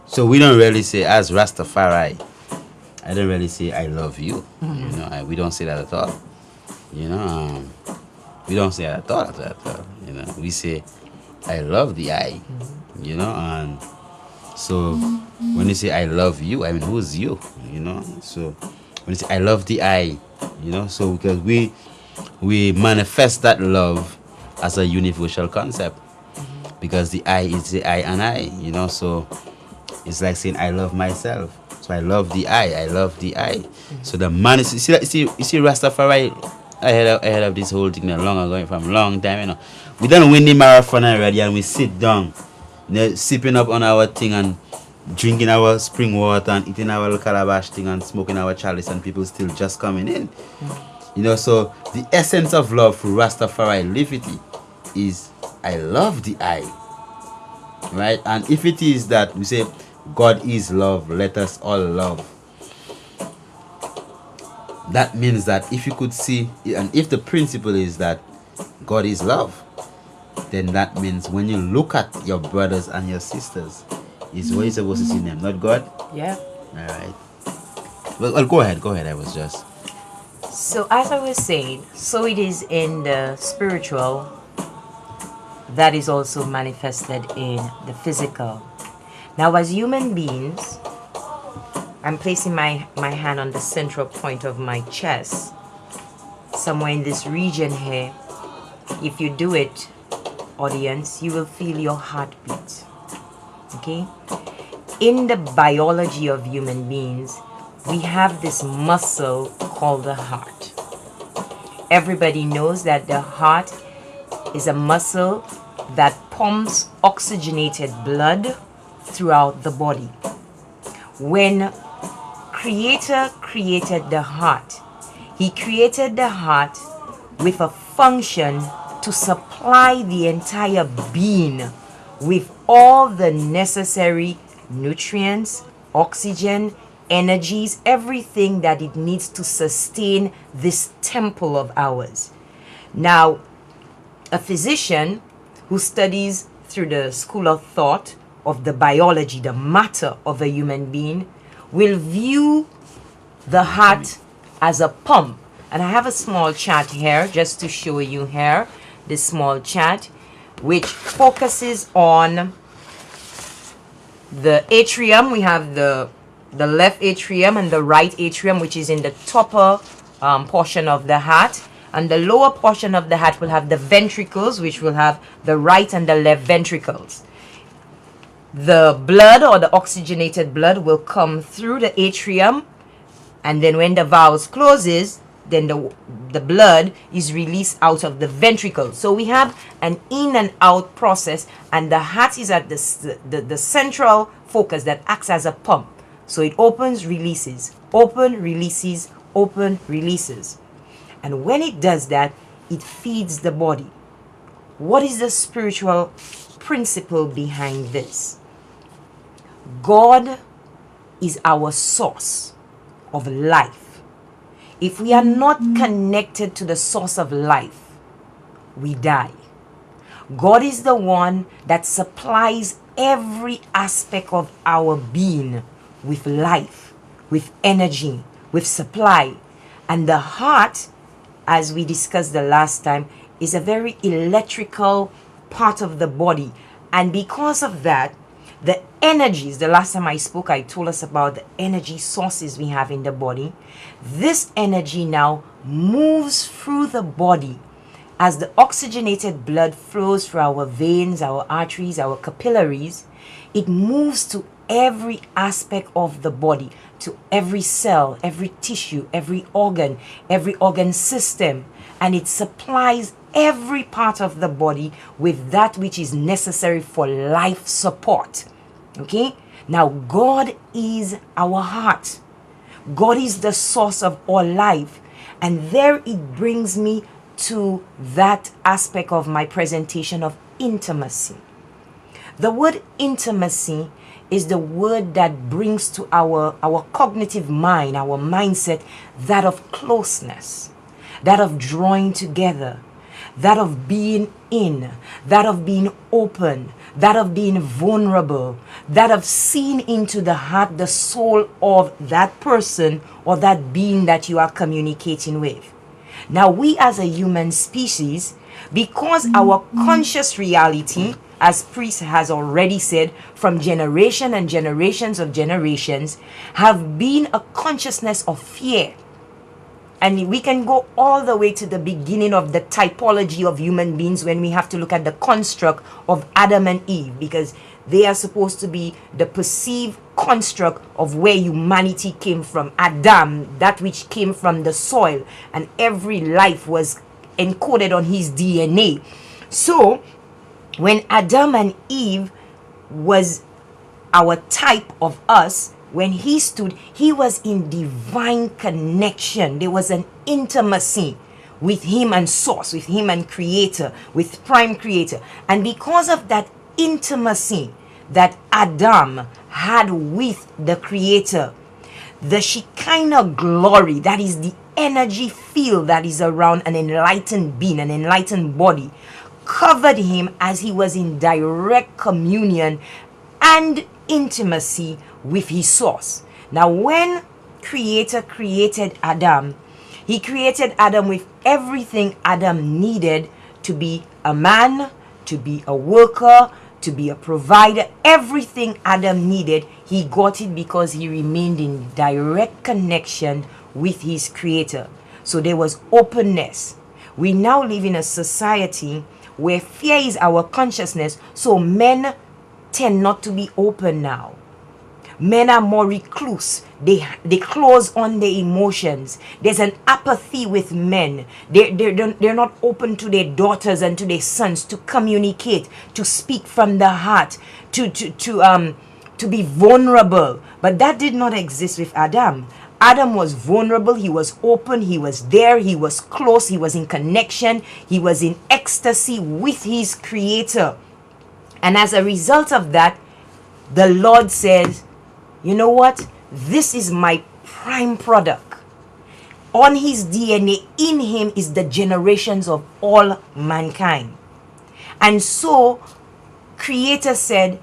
So we don't really say, as Rastafari, I don't really say, I love you. You know, we don't say that at all. You know, we don't say that at all. You know, we say, I love the I. You know, and so when you say, I love you, I mean, who's you? You know, so when you say, I love the I, you know, so because we manifest that love as a universal concept. Because the I is the I and I, you know, so it's like saying I love myself. So I love the I love the I. So the man is, you see Rastafari ahead of this whole thing long ago, from long time, you know. We don't win the marathon already, and we sit down, you know, sipping up on our thing and drinking our spring water and eating our little Calabash thing and smoking our chalice, and people still just coming in. You know, so the essence of love for Rastafari liberty is I love the I, right? And if it is that we say God is love, let us all love, that means that if you could see, and if the principle is that God is love, then that means when you look at your brothers and your sisters, is what you're supposed to see them, not God. Yeah. All right. Well, go ahead. I was just... So as I was saying, so it is in the spiritual, that is also manifested in the physical. Now, as human beings, I'm placing my hand on the central point of my chest, somewhere in this region here. If you do it, audience, you will feel your heartbeat. Okay? In the biology of human beings, we have this muscle called the heart. Everybody knows that the heart is a muscle that pumps oxygenated blood throughout the body. When Creator created the heart, He created the heart with a function to supply the entire being with all the necessary nutrients, oxygen, energies, everything that it needs to sustain this temple of ours. Now, a physician who studies through the school of thought of the biology, the matter of a human being, will view the heart as a pump. And I have a small chart here just to show you here, this small chart, which focuses on the atrium. We have the left atrium and the right atrium, which is in the upper portion of the heart. And the lower portion of the heart will have the ventricles, which will have the right and the left ventricles. The blood, or the oxygenated blood, will come through the atrium, and then when the valve closes, then the blood is released out of the ventricle. So we have an in and out process, and the heart is at the central focus that acts as a pump. So it opens, releases, open, releases, open, releases. And when it does that, it feeds the body. What is the spiritual principle behind this? God is our source of life. If we are not connected to the source of life, we die. God is the one that supplies every aspect of our being with life, with energy, with supply. And the heart, as we discussed the last time, is a very electrical part of the body. And because of that, the energies, the last time I spoke, I told us about the energy sources we have in the body. This energy now moves through the body as the oxygenated blood flows through our veins, our arteries, our capillaries. It moves to every aspect of the body, to every cell, every tissue, every organ system, and it supplies every part of the body with that which is necessary for life support. Okay? Now, God is our heart. God is the source of all life. And there it brings me to that aspect of my presentation of intimacy. The word intimacy is the word that brings to our cognitive mind, our mindset, that of closeness, that of drawing together, that of being in, that of being open, that of being vulnerable, that of seeing into the heart, the soul of that person or that being that you are communicating with. Now, we as a human species, because our conscious reality, as Priest has already said, from generation and generations of generations, have been a consciousness of fear. And we can go all the way to the beginning of the typology of human beings when we have to look at the construct of Adam and Eve, because they are supposed to be the perceived construct of where humanity came from. Adam, that which came from the soil, and every life was encoded on his DNA. So, when Adam and Eve was our type of us, when he stood, he was in divine connection. There was an intimacy with him and source, with him and creator, with prime creator. And because of that intimacy that Adam had with the creator, the Shekinah glory, that is the energy field that is around an enlightened being, an enlightened body, covered him as he was in direct communion and intimacy with his source. Now, when creator created Adam, he created Adam with everything Adam needed to be a man, to be a worker, to be a provider. Everything Adam needed, he got it because he remained in direct connection with his creator. So there was openness. We now live in a society where fear is our consciousness, so men tend not to be open now. Men are more recluse. They close on their emotions. There's an apathy with men. They're not open to their daughters and to their sons to communicate, to speak from the heart, to be vulnerable. But that did not exist with Adam. Adam was vulnerable, he was open, he was there, he was close, he was in connection, he was in ecstasy with his creator. And as a result of that, the Lord says, you know what? This is my prime product. On his DNA, in him is the generations of all mankind. And so, Creator said,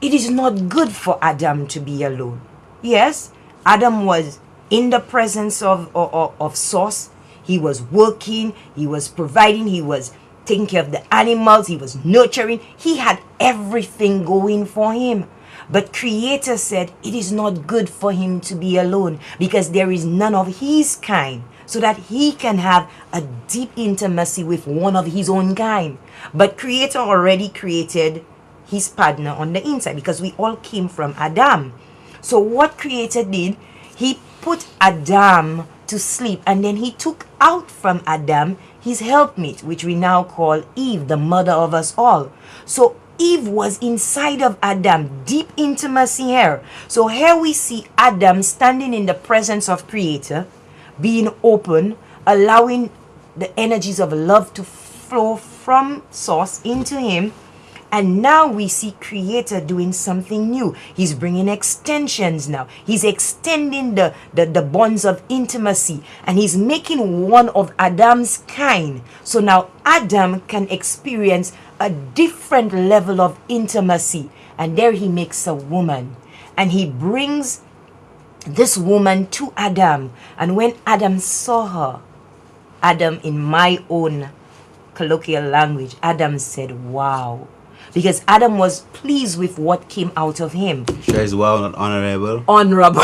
it is not good for Adam to be alone. Yes, Adam was in the presence of Source. He was working, he was providing, he was taking care of the animals, he was nurturing. He had everything going for him. But Creator said it is not good for him to be alone because there is none of his kind, so that he can have a deep intimacy with one of his own kind. But Creator already created his partner on the inside because we all came from Adam. So what Creator did, he put Adam to sleep, and then he took out from Adam his helpmate, which we now call Eve, the mother of us all. So Eve was inside of Adam, deep intimacy here. So here we see Adam standing in the presence of Creator, being open, allowing the energies of love to flow from Source into him. And now we see Creator doing something new. He's bringing extensions now. He's extending the bonds of intimacy. And he's making one of Adam's kind. So now Adam can experience a different level of intimacy. And there he makes a woman. And he brings this woman to Adam. And when Adam saw her, Adam, in my own colloquial language, Adam said, wow. Because Adam was pleased with what came out of him. Sure is well, not honorable. Honorable.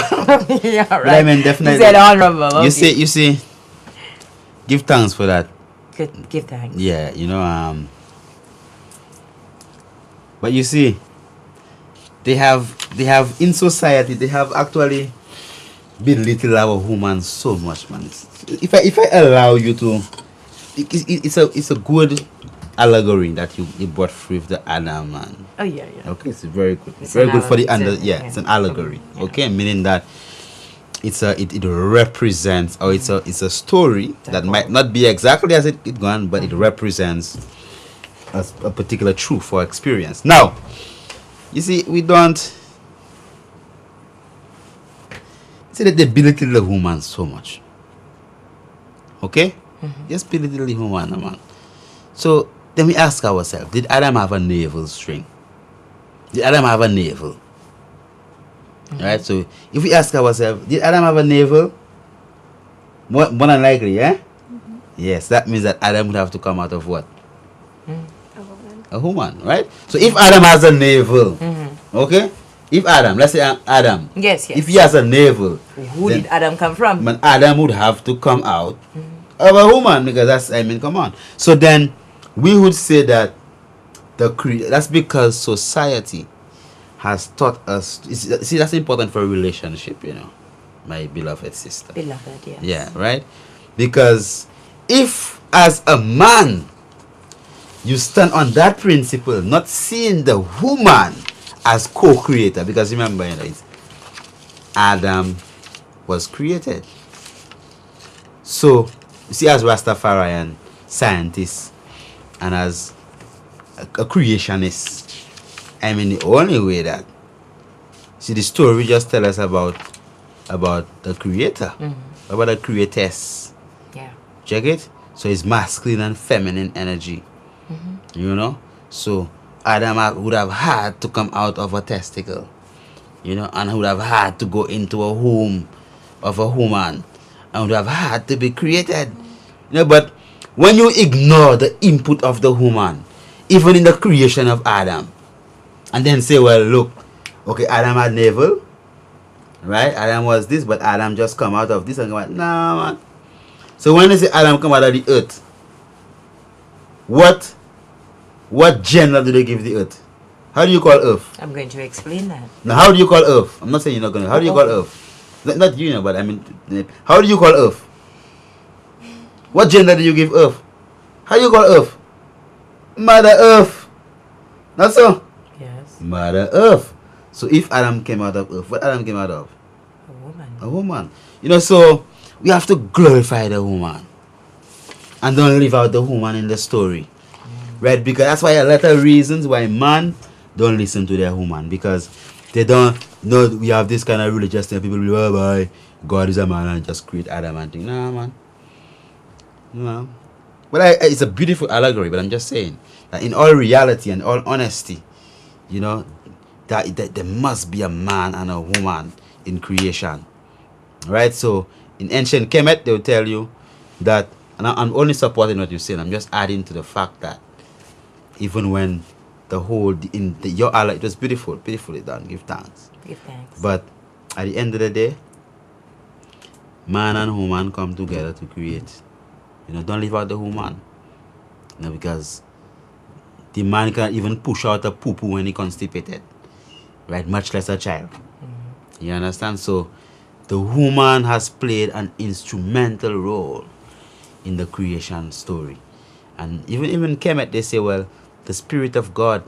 Yeah, right. I mean, definitely. He said honorable. Okay. You see, give thanks for that. Give thanks. Yeah, you know, but you see, they have in society, they have actually belittled our humans so much, man. If I allow you to, it's a good allegory that you brought through with the Adam, man. Oh yeah. Okay, it's very good. It's Very an good for the allegory, yeah, it's an allegory. Yeah. Okay, meaning that it represents, or it's a story that might not be exactly as it gone, but it represents a particular truth or experience. Now, you see, we don't see that they belittle the human so much. Okay, just belittle the human, man. So then we ask ourselves: did Adam have a navel string? Did Adam have a navel? Right. So if we ask ourselves, did Adam have a navel? More than likely, yeah. Yes, that means that Adam would have to come out of what? A woman, right? So if Adam has a navel, okay? If Adam, let's say Adam, Yes. if he has a navel, Who then did Adam come from? man, Adam would have to come out of a woman, because come on. So then we would say that that's because society has taught us. See, that's important for a relationship, my beloved sister. Beloved, yes. Yeah, right? Because if as a man you stand on that principle, not seeing the woman as co-creator, because remember, it's Adam was created. So you see, as Rastafarian scientists and as a creationist, the only way that, see, the story just tell us about the creator, about the createss. Yeah. Check it. So it's masculine and feminine energy. So Adam would have had to come out of a testicle, and would have had to go into a womb of a woman, and would have had to be created. But when you ignore the input of the woman, even in the creation of Adam, and then say, well, look, okay, Adam had navel, right? Adam was this, but Adam just come out of this, and go, nah, man. So when they say Adam come out of the earth, what gender do they give the earth? How do you call earth? I'm going to explain that. Now, how do you call earth? I'm not saying you're not going to. How do you call earth? Not you, but how do you call earth? What gender do you give earth? How do you call earth? Mother Earth. Not so? Yes. Mother Earth. So if Adam came out of earth, what Adam came out of? A woman. A woman. So we have to glorify the woman and don't leave out the woman in the story. Right? Because that's why a lot of reasons why man don't listen to their woman, because they don't know we have this kind of religious thing. People be, oh boy, God is a man and just create Adam and think, nah, man. No. Well, it's a beautiful allegory, but I'm just saying that in all reality and all honesty, that there must be a man and a woman in creation. Right? So in ancient Kemet, they will tell you that, and I'm only supporting what you're saying, I'm just adding to the fact that even when your Allah, it was beautifully done, give thanks. Give thanks. But at the end of the day, man and woman come together to create. Don't leave out the woman. Because the man can even push out a poo-poo when he constipated. Right? Much less a child. You understand? So the woman has played an instrumental role in the creation story. And even Kemet, they say, well, the Spirit of God,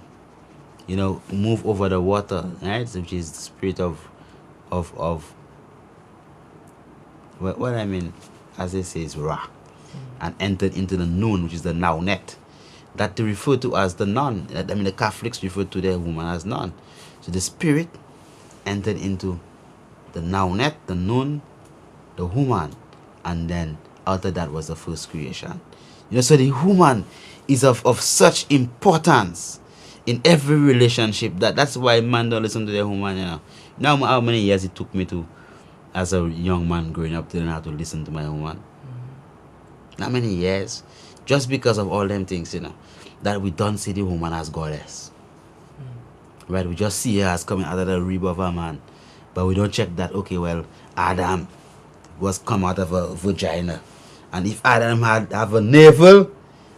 move over the water, right? Which is the spirit of what I mean, as they say, is Ra, and entered into the Nun, which is the Naunet, that they refer to as the nun. The Catholics refer to their woman as nun. So the spirit entered into the Naunet, the Nun, the woman, and then after that was the first creation. So the woman is of such importance in every relationship that's why man don't listen to their woman. Now how many years it took me to, as a young man growing up, to learn how to listen to my woman. Not many years, just because of all them things, that we don't see the woman as goddess. Right? We just see her as coming out of the rib of a man, but we don't check that. Okay, well, Adam was come out of a vagina, and if Adam have a navel,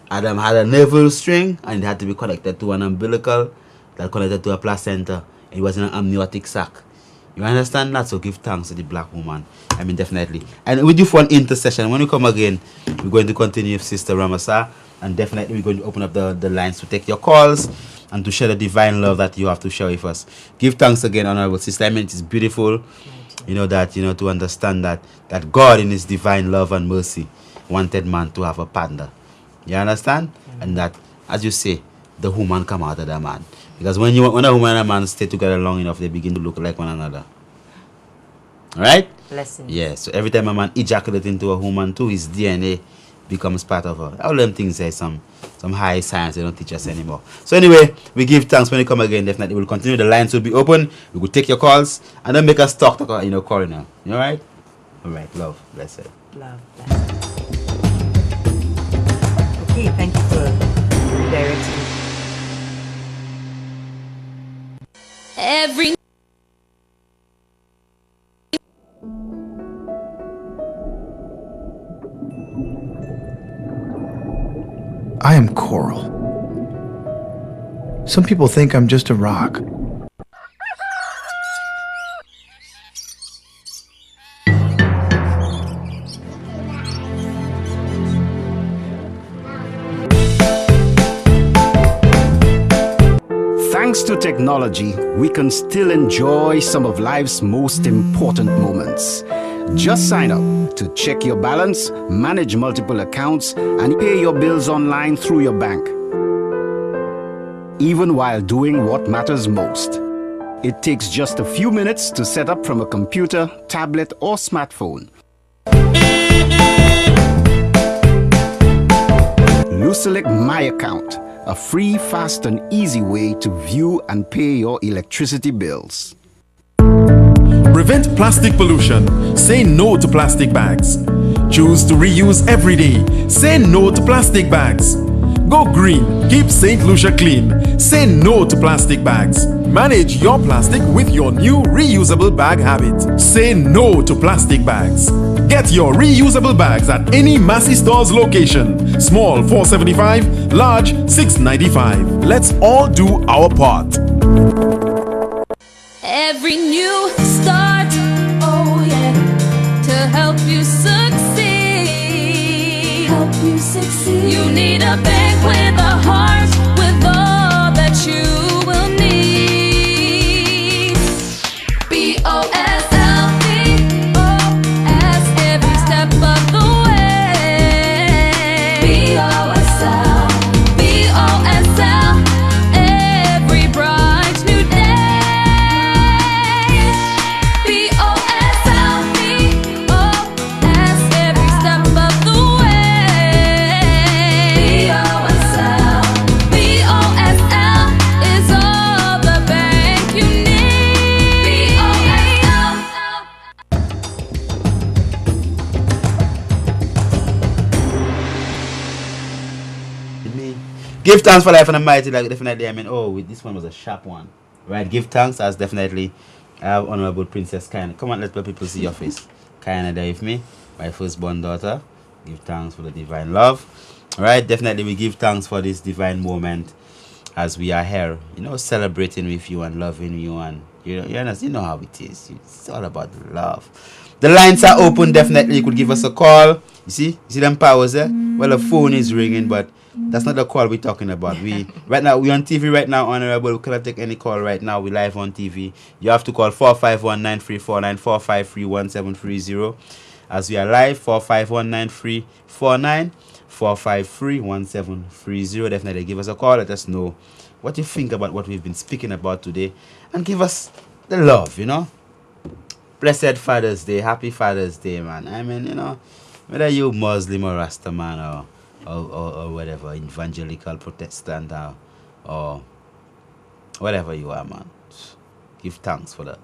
Adam had a navel string, and it had to be connected to an umbilical that connected to a placenta It was in an amniotic sac. You understand that? So give thanks to the black woman. I mean, definitely. And we do for an intercession. When we come again, we're going to continue with Sister Ramasa. And definitely we're going to open up the lines to take your calls and to share the divine love that you have to share with us. Give thanks again, Honorable Sister. I mean, it is beautiful, to understand that God in his divine love and mercy wanted man to have a partner. You understand? And that, as you say, the woman come out of the man. Because when a woman and a man stay together long enough, they begin to look like one another. Right? Blessings. Yeah, so every time a man ejaculates into a woman too, his DNA becomes part of her. All them things say some high science they don't teach us anymore. So anyway, we give thanks when you come again. Definitely we'll continue. The lines will be open. We will take your calls and then make us talk call now. You alright? Alright, love. Blessed. Love. Blessed. Okay, thank you for redirecting. Every I am coral. Some people think I'm just a rock. Thanks to technology, we can still enjoy some of life's most important moments. Just sign up to check your balance, manage multiple accounts, and pay your bills online through your bank. Even while doing what matters most. It takes just a few minutes to set up from a computer, tablet, or smartphone. Select My Account, a free, fast, and easy way to view and pay your electricity bills. Prevent plastic pollution. Say no to plastic bags. Choose to reuse every day. Say no to plastic bags. Go green. Keep St. Lucia clean. Say no to plastic bags. Manage your plastic with your new reusable bag habit. Say no to plastic bags. Get your reusable bags at any Massey Stores location. Small $4.75, large $6.95. Let's all do our part. every new start, oh yeah, to help you succeed. You need a bank with a heart, with all that you will need. BOSLBOS every step of the way. BOSL every bright new day. BOSL every step of the way. BOSL is all the bank you need. Give thanks for life and the mighty, like definitely. I mean, this one was a sharp one, right? Give thanks as definitely. I have Honorable Princess Kaina. Come on, let the people see your face. Kaina there with me, my firstborn daughter. Give thanks for the divine love, right? Definitely, we give thanks for this divine moment as we are here, celebrating with you and loving you, and you know how it is. It's all about love. The lines are open. Definitely, you could give us a call. You see them powers there. Well, the phone is ringing, but that's not the call we're talking about. Right now we're on TV right now, Honorable. We cannot take any call right now. We're live on TV. You have to call 451-9349, 453-1730. As we are live, 451-9349, 453-1730. Definitely give us a call. Let us know what you think about what we've been speaking about today, and give us the love. Blessed Father's Day, happy Father's Day, man. I mean, whether you Muslim or Rasta man or whatever, evangelical, Protestant, or whatever you are, man. Give thanks for that,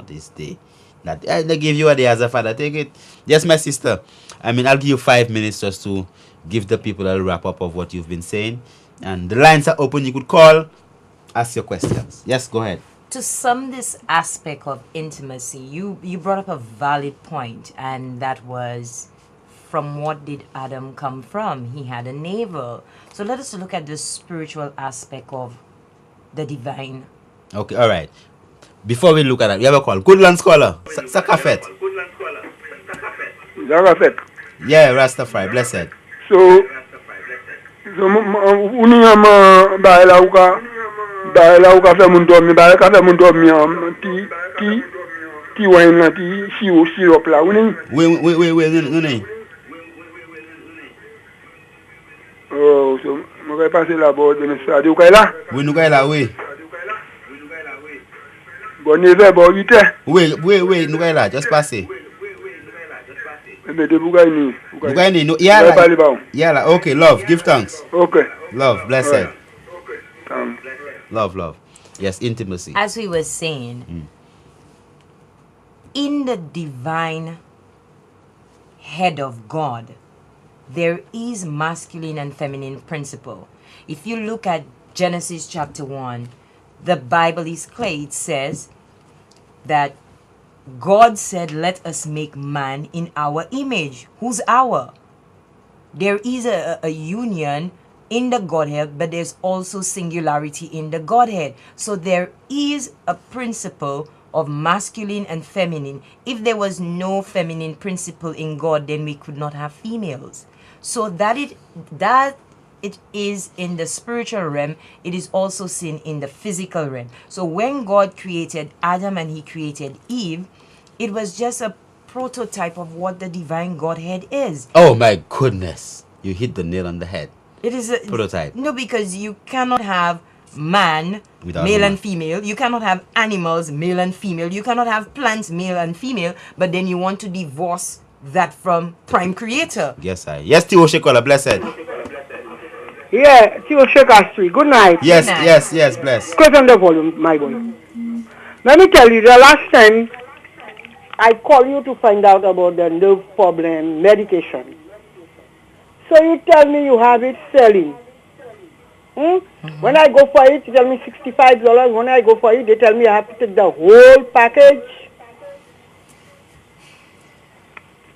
this day. That they give you a day as a father. Take it. Yes, my sister. I mean, I'll give you 5 minutes just to give the people a wrap up of what you've been saying. And the lines are open. You could call, ask your questions. Yes, go ahead. To sum this aspect of intimacy, you brought up a valid point, and that was, from what did Adam come from? He had a navel. So let us look at the spiritual aspect of the divine Okay, all right. Before we look at that, we have a call. Goodland Scholar. Sakafet. Sakafet. Yeah, Rastafari. Blessed. So uninga baila uka fe mundomi baila ka fe mundomi ti wine ti syrup la uning. Oui. Oh, so mo kay passer la bo de ça du kay là. Oui, nous kay là, oui. Bon hiver bon 8 heures. Oui, nous kay là, just passer. Mais de Bougaini. Bougaini, no, yeah, okay, love, give thanks. Okay. Love, blessed. Right. Okay. Love. Yes, intimacy. As we were saying, in the divine head of God, there is masculine and feminine principle. If you look at Genesis chapter 1, the Bible is clear. It says that God said, let us make man in our image. Who's our? There is a union in the Godhead, but there's also singularity in the Godhead. So there is a principle of masculine and feminine. If there was no feminine principle in God, then we could not have females. So that it is in the spiritual realm, it is also seen in the physical realm. So when God created Adam and he created Eve, it was just a prototype of what the divine Godhead is. Oh my goodness. You hit the nail on the head. It is a prototype. No, because you cannot have man, without male woman. And female. You cannot have animals, male and female. You cannot have plants, male and female. But then you want to divorce that from prime creator. Yes, Tio Shekola, blessed. Yeah, Tio Shekastri, good night. Yes, good night. yes, blessed. Cut on the volume, my boy. Let me tell you, the last time I called you to find out about the nerve problem medication. So you tell me you have it selling. When I go for it, you tell me $65. When I go for it, they tell me I have to take the whole package.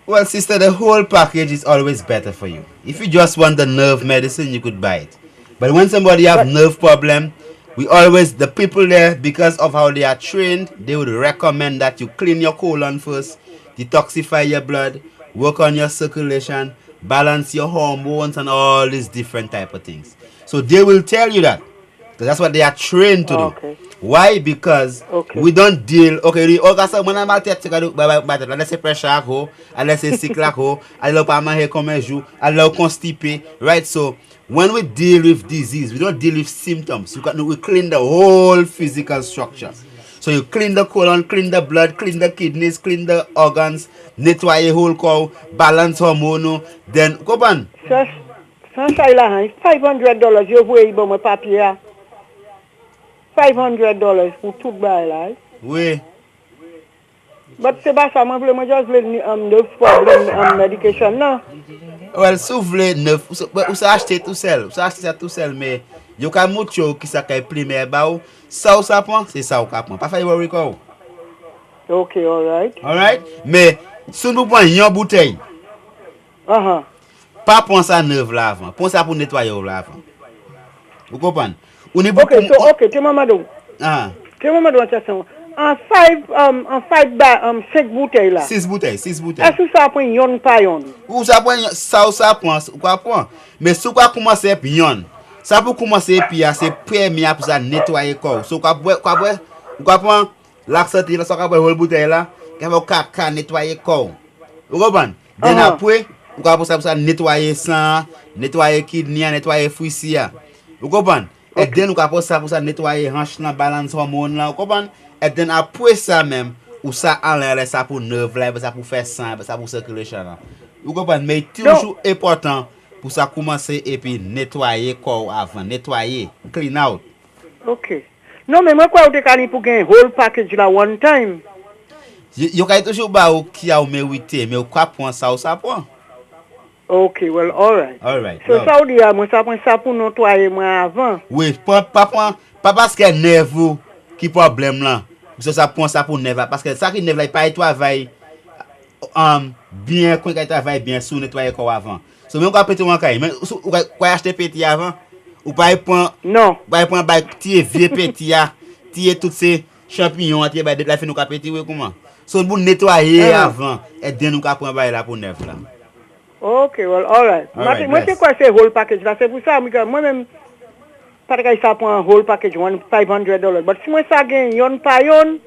Well, sister, the whole package is always better for you. If you just want the nerve medicine, you could buy it. But when somebody have nerve problem, the people there, because of how they are trained, they would recommend that you clean your colon first, detoxify your blood, work on your circulation, balance your hormones and all these different type of things. So they will tell you that. So that's what they are trained to do. Why? Because we don't deal. Okay, when I'm at let's say pressure ho, let's say sick ho, allow pama he come allow constipé, right? So when we deal with disease, we don't deal with symptoms. We clean the whole physical structure. So you clean the colon, clean the blood, clean the kidneys, clean the organs, nettoyer whole cow, balance hormone, then go on. $500 you weigh by my papier. $500 for two bail. Oui. But Sebastian, I just the problem medication now. Well, souffle neuf, ou ça acheter tout seul, mais you can mucho qui ça kay primaire ba ou ça prend, c'est ça ou ka prend. Pas faire worry ko. Okay, all right. Mais si nous prend une bouteille. Pas prendre ça neuf là avant. Prends ça pour nettoyer là avant. Vous comprenez? Okay, tu m'as dit. Tu m'as dit attention. En 5 bouteilles là. 6 bouteilles. Est-ce que ça prend yon pas yon? Ou ça prend ça prend, quoi prend. Mais si quoi commencer yon. Ça pour commencer puis c'est premier pour ça nettoyer corps. So quoi prend l'axanté là ça quoi whole bouteille là, qui va nettoyer corps. Vous comprenez? Then après, quoi pour ça nettoyer sang, nettoyer kidney, nettoyer foie. Vous comprenez? Et then nous pour ça nettoyer hanche là, balance hormone là, vous comprenez? Et then après ça même, ou ça enlève ça pour nerve là, ça pour faire sang, ça pour circulation là. Vous comprenez? Mais toujours important pour ça commencer et puis nettoyer corps avant, nettoyer, clean out. Okay. Non mais moi quoi ou te cani pour gagner whole package là one time. Yo kay toujours ba ou qui a ou mérité, mais ou quoi prendre ça ou ça prend. Okay, well, all right. So no. ça ou dit moi ça prend ça pour nettoyer moi avant. Oui, pas parce que nerve qui problème là. Ça prend ça pour nerve parce que ça qui nerve là pas travail bien quand il travaille bien sous nettoyer corps avant. So même quand petit on caille, mais quoi acheter petit avant ou pas prendre non, pas prendre petit vieux petit tirer tous ces champignons à tirer de la fin nous ka péter comment. So nous nettoyer avant et then nous ka prendre là pour neuf là. Okay, well, all right. Moi c'est quoi c'est whole package là, c'est pour ça moi même pas que ça prend un whole package $500. But si moi ça gagne yon pa yon,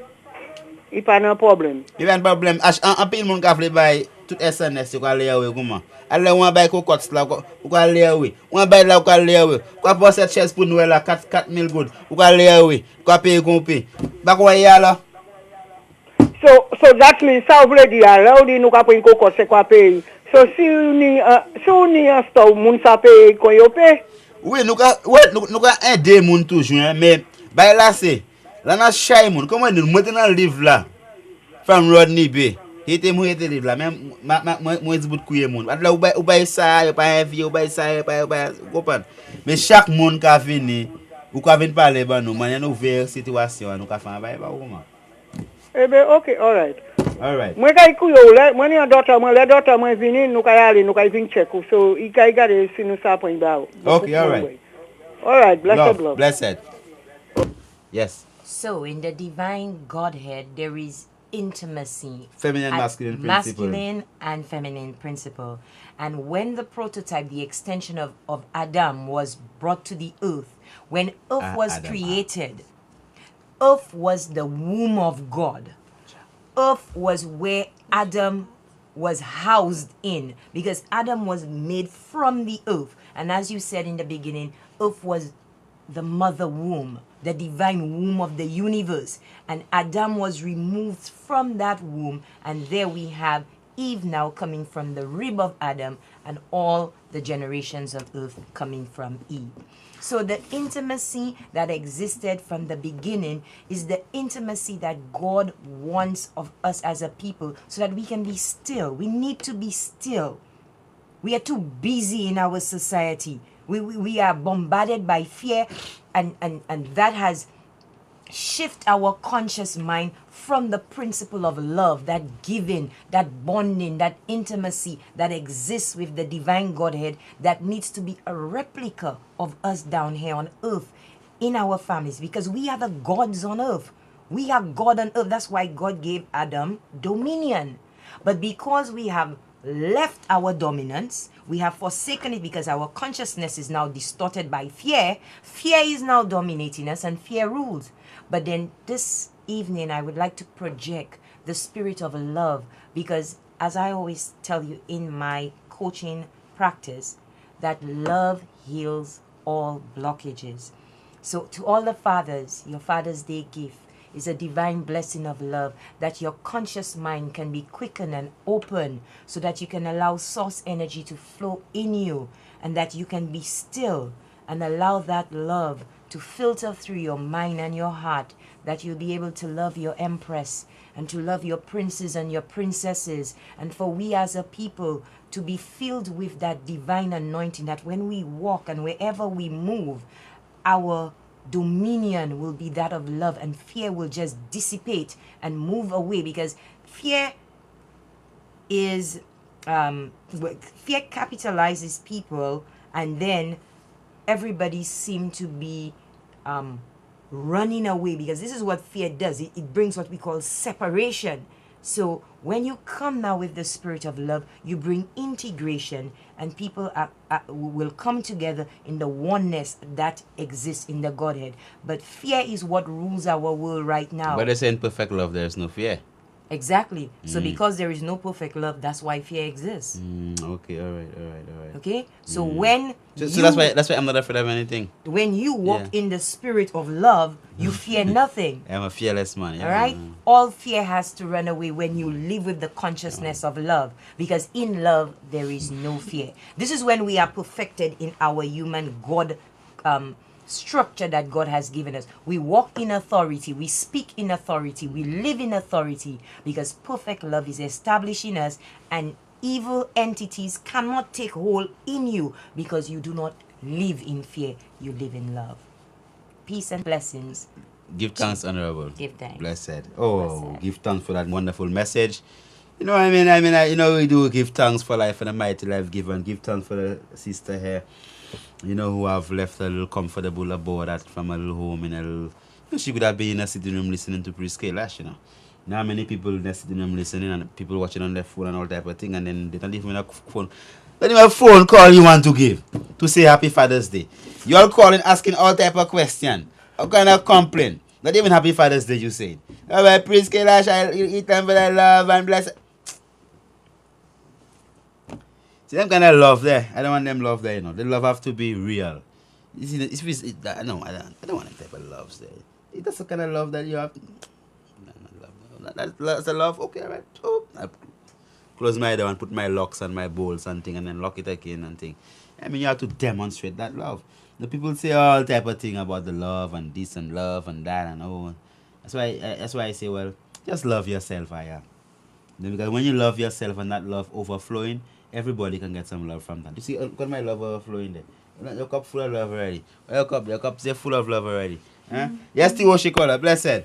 il pas un problème. Il y a un problème. En pile monde ka vle bay tout SNS ko aller ouais comment. Aller on bay cocotte là ko aller ouais. On bay là ko aller ouais. Ko pour cette chaise pour Noël là 4000 good. Ko aller ouais. Ko payer compé. Ba ko y a là. So that means ça veut dire là on dit nous ka prendre cocotte c'est quoi payer. So si on ni un store moun sa paye ko yo paye. Oui, nous ka aider moun toujours mais bay là c'est là na chay moun comment nous maintenant livre là. From Rodney Bay. Était moi était livre là même moi dit bout couiller moun. Là ou bay ça, yo pas vie, ou bay ça, pas comprendre. Mais chaque monde ka venir ou ka venir parler ba nous manière ouvert situation nous ka faire bay ba comment. Eh ben OK, all right. All right. Moi kay kuyo là, moi ni docteur moi venir nous kay aller nous kay vinn check so il kay garder si nous ça point ba. Okay, all right. All right, blessed love. Blessed. Yes. So in the divine Godhead there is intimacy, feminine, masculine and feminine principle. And when the prototype, the extension of Adam was brought to the earth, when earth was created, earth was the womb of God. Earth was where Adam was housed in, because Adam was made from the earth. And as you said in the beginning, earth was the mother womb, the divine womb of the universe. And Adam was removed from that womb, and there we have Eve now coming from the rib of Adam, and all the generations of earth coming from Eve. So the intimacy that existed from the beginning is the intimacy that God wants of us as a people, so that we can be still. We need to be still. We are too busy in our society. We are bombarded by fear, and that has shifted our conscious mind from the principle of love, that giving, that bonding, that intimacy that exists with the divine Godhead, that needs to be a replica of us down here on earth in our families, because we are the gods on earth. We are God on earth. That's why God gave Adam dominion. But because we have left our dominance, we have forsaken it, because our consciousness is now distorted by fear. Fear is now dominating us, and fear rules. But then this evening I would like to project the spirit of love, because as I always tell you in my coaching practice, that love heals all blockages. So to all the fathers, your Father's Day gift is a divine blessing of love, that your conscious mind can be quickened and open, so that you can allow source energy to flow in you, and that you can be still and allow that love to filter through your mind and your heart, that you'll be able to love your empress and to love your princes and your princesses, and for we as a people to be filled with that divine anointing, that when we walk and wherever we move, our dominion will be that of love, and fear will just dissipate and move away, because fear is fear capitalizes people, and then everybody seem to be running away, because this is what fear does. It brings what we call separation. So when you come now with the spirit of love, you bring integration, and people will come together in the oneness that exists in the Godhead. But fear is what rules our world right now. But they say in perfect love there is no fear. Exactly. So because there is no perfect love, that's why fear exists. Okay, all right. Okay? So when so that's why I'm not afraid of anything. When you walk in the spirit of love, you fear nothing. I'm a fearless man. All right? All fear has to run away when you live with the consciousness of love, because in love there is no fear. This is when we are perfected in our human God structure that God has given us. We walk in authority, we speak in authority, we live in authority, because perfect love is establishing us, and evil entities cannot take hold in you, because you do not live in fear, you live in love. Peace and blessings. Give thanks, Honorable. Give thanks. Blessed. Blessed. Give thanks for that wonderful message. You know, we do give thanks for life and a mighty life given. Give thanks for the sister here, who have left a little comfortable abode from a little home in a little She could have been in a sitting room listening to Priest Kailash, you know. Now many people in the sitting room listening and people watching on their phone and all type of thing, and then they don't even have a phone. Don't even have a phone call you want to give to say Happy Father's Day. You all calling asking all type of question. How kind of complaint? Not even Happy Father's Day you say. Oh, well, Priest Kailash, I'll eat them for thy love and bless. See them kind of love there. I don't want them love there, you know. The love have to be real. You see, no, I don't want that type of love there. That's the kind of love that you have. That's a love. Okay, all right. Oh, I close my door and put my locks and my bowls and thing, and then lock it again and thing. I mean, you have to demonstrate that love. The people say all type of thing about the love and this and love and that and all. That's why I say, well, just love yourself, because when you love yourself and that love overflowing, everybody can get some love from that. You see, look at my love overflowing there. Your cup full of love already. Your cup is full of love already. Huh? Yes, Tiwoshikola, blessed.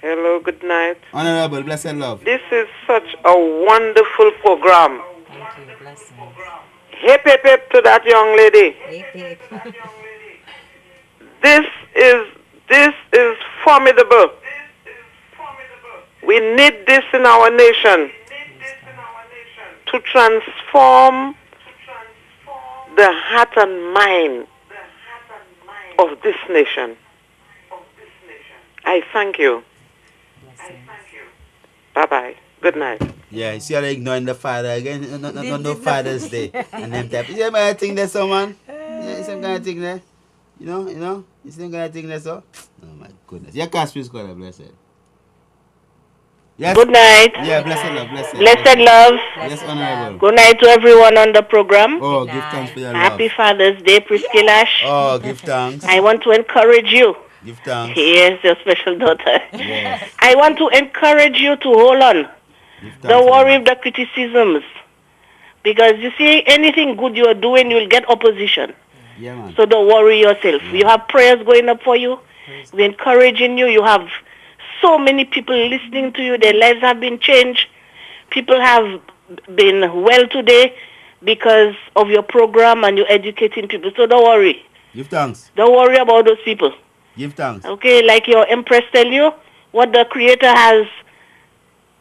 Hello, good night. Honorable, blessed love. This is such a wonderful program. Thank you, blessings. Hip, hip, hip to that young lady. Hip, hip. This is formidable. We need this in our nation to transform the heart and mind of this nation. I thank you. Bye-bye. Good night. Yeah, you see how they ignoring the father again? No Father's Day. And them type. You see what I think there, so, man? Yeah, you see what kind of thing there? You know? You see what kind of thing there, so? Oh, my goodness. Yeah, Caspian's called blessed. Yes. Good night. Yeah, blessed love, blessed. Blessed love. Yes, honorable. Good night to everyone on the program. Oh, give thanks for your love. Happy Father's Day, Priest Kailash. Oh, give thanks. I want to encourage you. Give thanks. Yes, your special daughter. Yes. I want to encourage you to hold on. Don't worry with the criticisms. Because you see, anything good you are doing, you'll get opposition. Yeah, man. So don't worry yourself. Yeah. You have prayers going up for you. We're encouraging you. You have so many people listening to you. Their lives have been changed. People have been well today because of your program and you're educating people. So don't worry. Give thanks. Don't worry about those people. Give thanks. Okay, like your Empress tell you, what the Creator has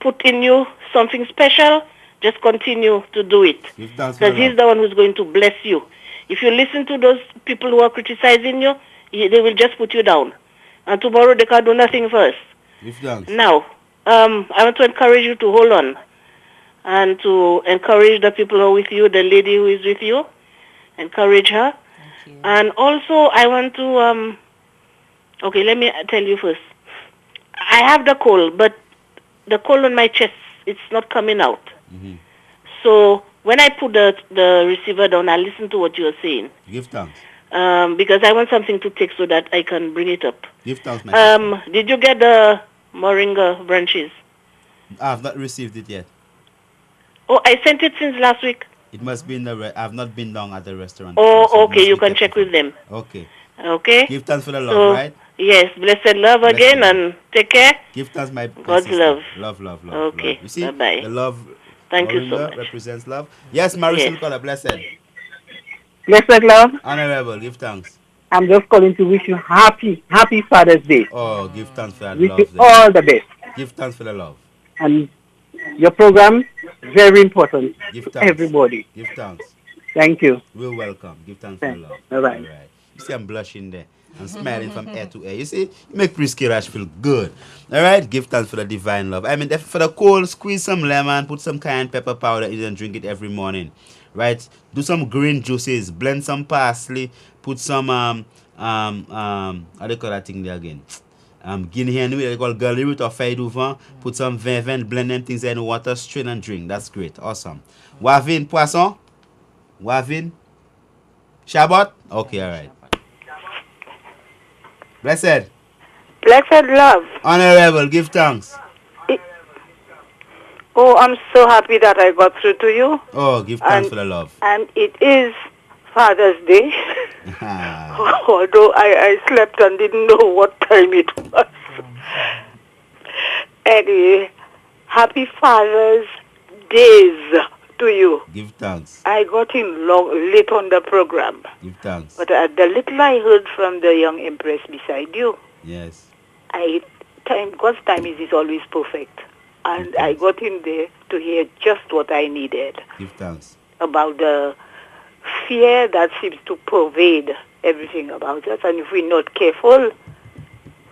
put in you, something special, just continue to do it. Give thanks. Because He's the one who's going to bless you. If you listen to those people who are criticizing you, they will just put you down. And tomorrow they can do nothing first. Give thanks. Now, I want to encourage you to hold on and to encourage the people who are with you, the lady who is with you. Encourage her. Thank you. And also, I want to... okay, let me tell you first. I have the cold, but the cold on my chest, it's not coming out. Mm-hmm. So when I put the receiver down, I listen to what you're saying. Give thanks. Because I want something to take so that I can bring it up. Give thanks, my sister. Did you get the moringa branches? I have not received it yet. Oh, I sent it since last week. It must be in the... I have not been down at the restaurant. Oh, so okay, you can check with them. Okay. Okay? Give thanks for the love, right? Yes, blessed love again and take care. Give thanks, my God's sister. love. Love. Okay, love. You see, bye-bye. the love... Thank you so much. Represents love. Yes, Marisol Color, blessed. Blessed love. Honorable, give thanks. I'm just calling to wish you happy Father's Day. Oh, give thanks for that wish love. Wish you all the best. Give thanks for the love. And your program, very important give to thanks. everybody. Give thanks. Thank you. We're welcome. Give thanks for the love. Bye-bye. All right. You see, I'm blushing there. I'm smiling from ear to ear. You see, you make Priest Kailash feel good. All right? Give thanks for the divine love. I mean, for the cold, squeeze some lemon, put some cayenne pepper powder in it and drink it every morning. Right? Do some green juices, blend some parsley, put some, how do you call that thing there again? Guinea hen, they call garlic root or feuille d'ouvant. Put some vin, blend them things in water, strain and drink. That's great. Awesome. Wavin, poisson? Wavin? Shabbat? Okay, all right. Blessed. Blessed love. Honorable, give thanks. Oh, I'm so happy that I got through to you. Oh, give thanks for the love. And it is Father's Day. Although I slept and didn't know what time it was. Anyway, happy Father's Days to you. Give thanks. I got in late on the program. Give thanks. But the little I heard from the young empress beside you, yes, God's timing is always perfect. And I got in there to hear just what I needed. Give thanks. About the fear that seems to pervade everything about us. And if we're not careful,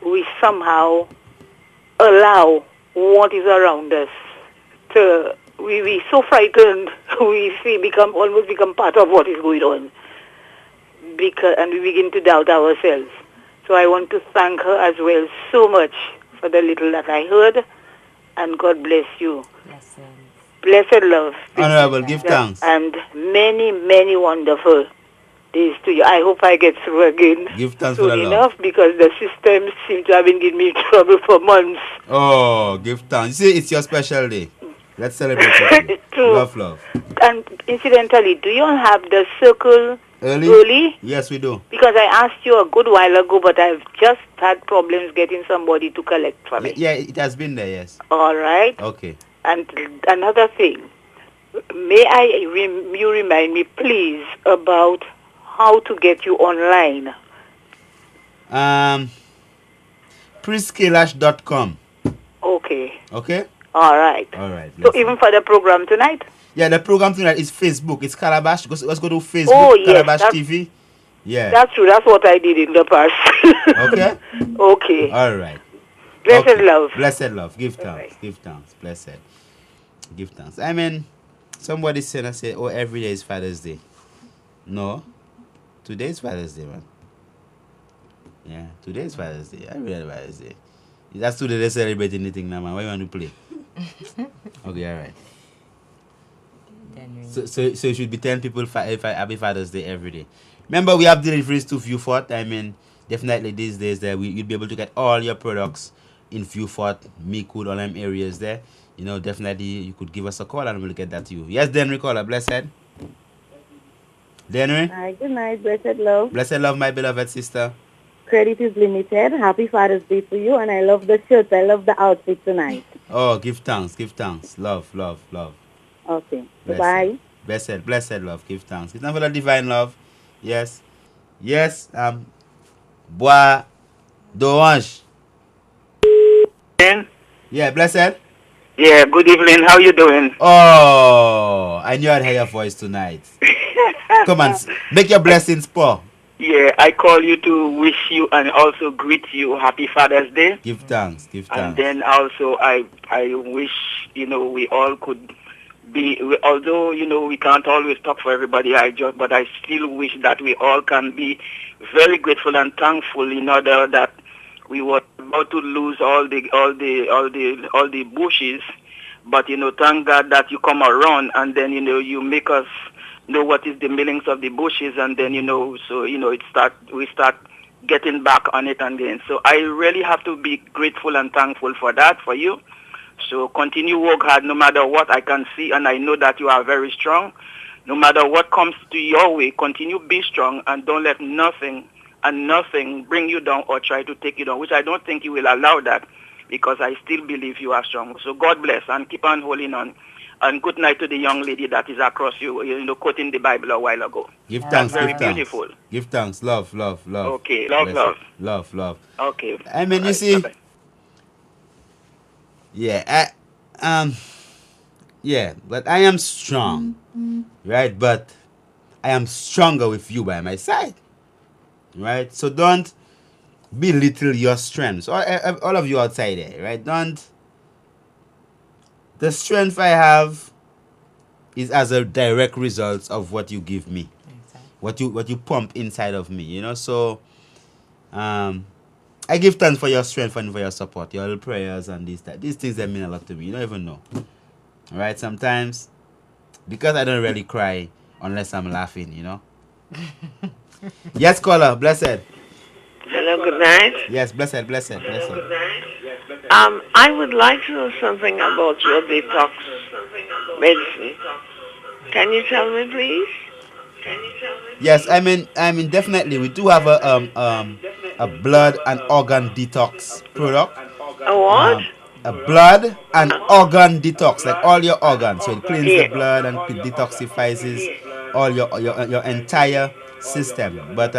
we somehow allow what is around us to, we so frightened, we almost become part of what is going on. And we begin to doubt ourselves. So I want to thank her as well so much for the little that I heard. And God bless you. Blessed love. Honorable, give thanks. And many, many wonderful days to you. I hope I get through again give thanks soon for the enough love. because the system seems to have been giving me trouble for months. Oh, give thanks. You see, it's your special day. Let's celebrate it. True. Love. And incidentally, do you all have the circle early? Yes, we do. Because I asked you a good while ago, but I've just had problems getting somebody to collect for me. Yeah, it has been there, yes. All right. Okay. And another thing, may you remind me, please, about how to get you online? Kailash.com. Okay. Okay? All right. So even for the program tonight? Yeah, the program tonight is Facebook. It's Calabash. Let's go to Facebook. Oh, yes, Calabash TV. Yeah. That's true. That's what I did in the past. Okay? Okay. All right. Blessed love. Blessed love. Give thanks. Give thanks. Blessed. Give thanks. I mean, somebody said, oh, every day is Father's Day. No. Today is Father's Day, man. Yeah, today is Father's Day. Every day is Father's Day. That's today they celebrate anything now, man. Why you want to play? Okay, all right. So you should be telling people Happy Father's Day every day. Remember, we have deliveries to Viewfort. I mean, definitely these days that you'll be able to get all your products in Viewfort, Meekwood, all them areas there. You know, definitely you could give us a call and we'll get that to you. Yes, Denry caller, blessed. Denry? Hi, good night, blessed love. Blessed love, my beloved sister. Credit is limited. Happy Father's Day to you, and I love the shirt. I love the outfit tonight. Oh, give thanks, give thanks. Love. Okay. Bye. Blessed love, give thanks. It's not for the divine love. Yes. Bois d'orange. Yeah, blessed. Yeah, good evening. How you doing? Oh, I knew I'd hear your voice tonight. Come on, make your blessings pour. Yeah, I call you to wish you and also greet you Happy Father's Day. Give thanks. And then also I wish, we all could be, although, we can't always talk for everybody, but I still wish that we all can be very grateful and thankful in order that we were about to lose all the bushes, but thank God that you come around and then you make us know what is the meanings of the bushes, and then we start getting back on it again. So I really have to be grateful and thankful for that for you. So continue work hard no matter what. I can see and I know that you are very strong. No matter what comes to your way, continue be strong and don't let nothing bring you down or try to take you down, which I don't think you will allow that, because I still believe you are strong. So God bless and keep on holding on. And good night to the young lady that is across you, quoting the Bible a while ago. Give thanks. Very beautiful. Give thanks. Love. Okay, love. Okay. I mean, you see, bye-bye. But I am strong, right? But I am stronger with you by my side, right? So don't belittle your strengths. All of you outside there, right? Don't. The strength I have is as a direct result of what you give me, what you pump inside of me, So, I give thanks for your strength and for your support, your little prayers and these things that mean a lot to me. You don't even know, right? Sometimes, because I don't really cry unless I'm laughing, Yes, caller, blessed. Hello, good night. Yes, blessed. I would like to know something about your detox medicine. Can you tell me, please? Yes, I mean, definitely we do have a blood and organ detox product. A what? a blood and organ detox, like all your organs. So it cleans the blood and it detoxifies all your entire system. But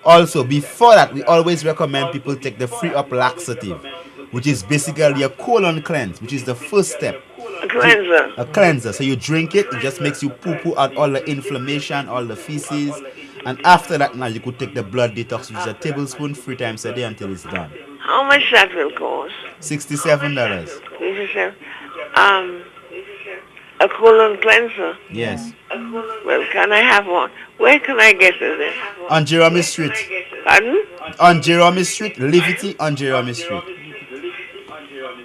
also before that, we always recommend people take the free up laxative, which is basically a colon cleanse, which is the first step. A cleanser. A cleanser. So you drink it, it just makes you poo out all the inflammation, all the feces. And after that, now you could take the blood detox, which is a tablespoon 3 times a day until it's done. How much that will cost? $67. $67. A colon cleanser. Yes. Well, can I have one? Where can I get it? On Jeremy Street. Pardon? On Jeremy Street, Livity on Jeremy Street.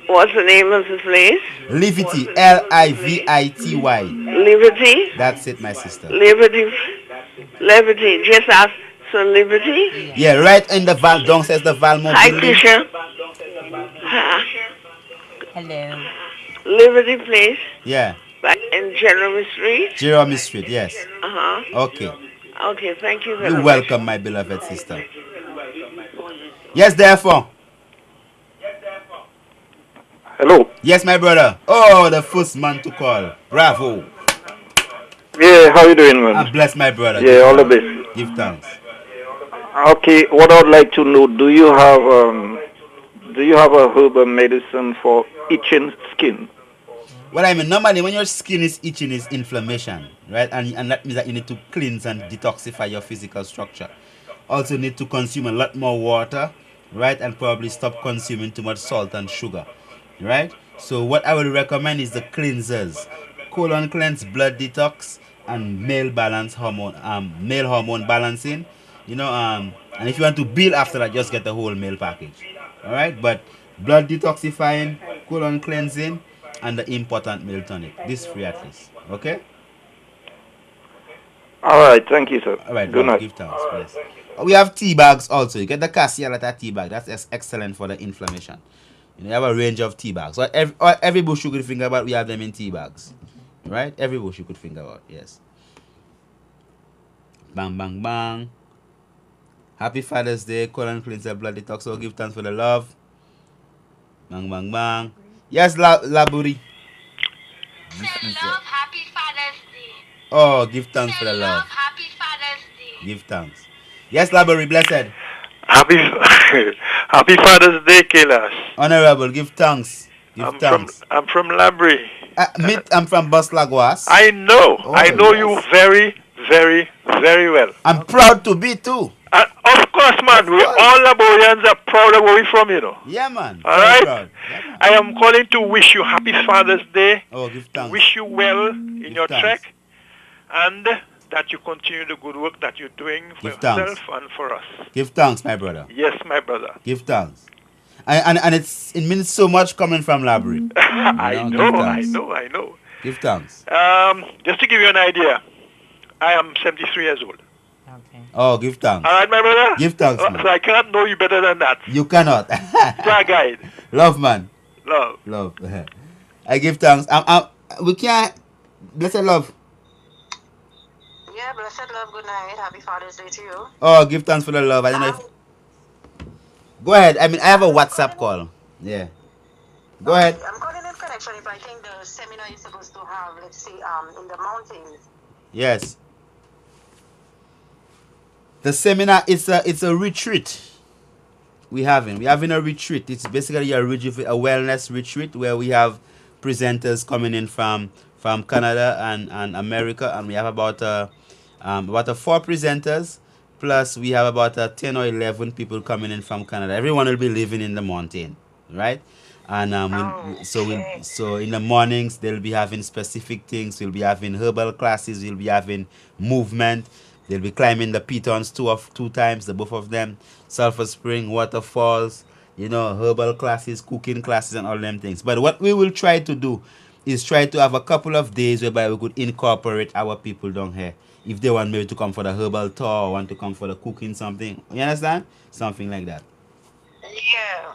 What's the name of the place? Livity, Livity. Liberty? That's it, my sister. Liberty. Just ask for Liberty? Yeah, right in the Val, downstairs the Valmont. Hi, Tisha. Hello. Liberty Place? Yeah. In Jeremy Street? Jeremy Street, yes. Uh-huh. Okay. Okay, thank you very You're much. welcome, my beloved sister. Yes, therefore. Hello. Yes, my brother. Oh, the first man to call. Bravo. Yeah, how you doing, man? I'm blessed, my brother. Yeah, all the best. Give thanks. Okay, what I'd like to know, do you have a herbal medicine for itching skin? Well, I mean, normally when your skin is itching, is inflammation, right? And that means that you need to cleanse and detoxify your physical structure. Also need to consume a lot more water, right? And probably stop consuming too much salt and sugar, right? So what I would recommend is the cleansers. Colon cleanse, blood detox, and male hormone balancing. You know, and if you want to build after that, just get the whole male package. Alright? But blood detoxifying, colon cleansing, and the important male tonic. This free at least. Okay? Alright, thank you, sir. Alright, good night. Give thanks, yes. We have tea bags also. You get the cassia latte tea bag. That's excellent for the inflammation. You have a range of tea bags. So every bush you could think about, we have them in tea bags. Right? Every bush you could think about, yes. Bang, bang, bang. Happy Father's Day. Colon cleanser, blood detox. So give thanks for the love. Bang, bang, bang. Yes, Laburi. Love, happy Father's Day. Oh, give thanks for the love. Happy Father's Day. Give thanks. Yes, Laburi, blessed. Happy Father's Day, Kailash. Honorable, give thanks. Give thanks. I'm from Labri. I'm from Baslagwas. I know. Oh, I know yes. you very, very, very well. I'm proud to be too. Of course, man. We all Laborians are proud of where we're from, you know. Yeah, man. All right? Yeah, I am calling to wish you happy Father's Day. Oh, give thanks. Wish you well in your trek. And that you continue the good work that you're doing for yourself and for us. Give thanks, my brother. Yes, my brother. Give thanks. And it means so much coming from Labri. I know. Give thanks. Just to give you an idea, I am 73 years old. Okay. Oh, give thanks. All right, my brother? Give thanks, man. So I cannot know you better than that. You cannot. Star guide. Love, man. Love. I give thanks. We can't... Blessed love. Yeah, blessed love, good night. Happy Father's Day to you. Oh, give thanks for the love. I don't know if... Go ahead. I mean, I have a WhatsApp call. Yeah. Go ahead. I'm calling in connection if I think the seminar you're supposed to have, let's say, in the mountains. Yes. The seminar, it's a retreat. We're having a retreat. It's basically a wellness retreat where we have presenters coming in from Canada and America, and we have about 4 presenters, plus we have about 10 or 11 people coming in from Canada. Everyone will be living in the mountain, right? And so in the mornings they'll be having specific things. We'll be having herbal classes. We'll be having movement. They'll be climbing the pitons two times, the both of them. Sulphur Spring, waterfalls, herbal classes, cooking classes, and all them things. But what we will try to do is try to have a couple of days whereby we could incorporate our people down here. If they want maybe to come for the herbal tour or want to come for the cooking something. You understand? Something like that. Yeah.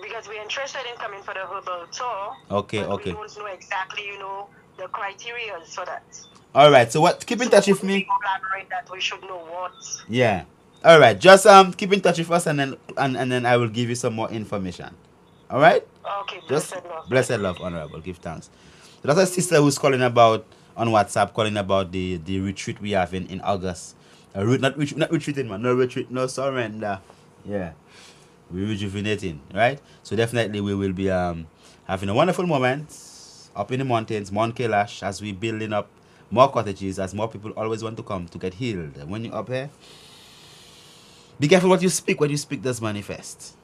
Because we're interested in coming for the herbal tour. Okay. We don't know exactly, the criteria for that. All right. So keep in touch with me. Collaborate that we should know what. Yeah. All right. Just keep in touch with us, and then I will give you some more information. All right. Okay, Just blessed love. blessed love, honorable. Give thanks. So that's a sister who's calling about on WhatsApp, calling about the retreat we have in August. Not retreating, man. No retreat, no surrender. Yeah, we're rejuvenating, right? So definitely we will be having a wonderful moment up in the mountains, Mount Kailash, as we building up more cottages, as more people always want to come to get healed. And when you're up here, be careful what you speak. What you speak does manifest.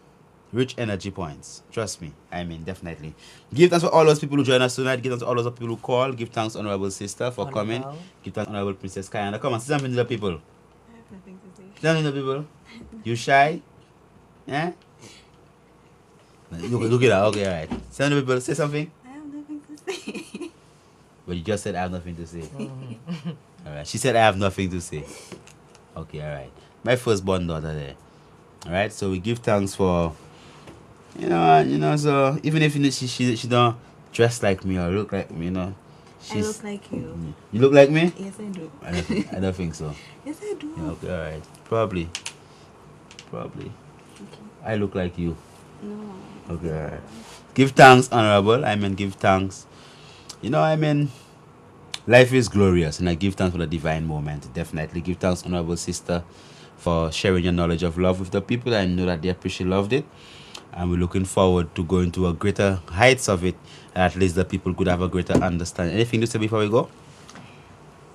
Rich energy points. Trust me. I mean, definitely. Give thanks for all those people who join us tonight. Give thanks to all those people who call. Give thanks, honorable sister, for coming. Give thanks, honorable Princess Kayana. Come on, say something to the people. I have nothing to say. Say something to the people. You shy? Yeah? Look at that. Okay, alright. Say something to the people. Say something. I have nothing to say. But you just said I have nothing to say. Alright. She said I have nothing to say. Okay, alright. My firstborn daughter there. Alright, so we give thanks for you know, so even if she don't dress like me or look like me, I look like you. You look like me? Yes, I do. I don't think so. Yes, I do. Yeah, okay, alright. Probably. Okay. I look like you. No. Okay, alright. Give thanks, honorable. Give thanks. Life is glorious, and I give thanks for the divine moment. Definitely give thanks, honorable sister, for sharing your knowledge of love with the people. I know that they appreciate loved it. And we're looking forward to going to a greater heights of it. At least the people could have a greater understanding. Anything to say before we go?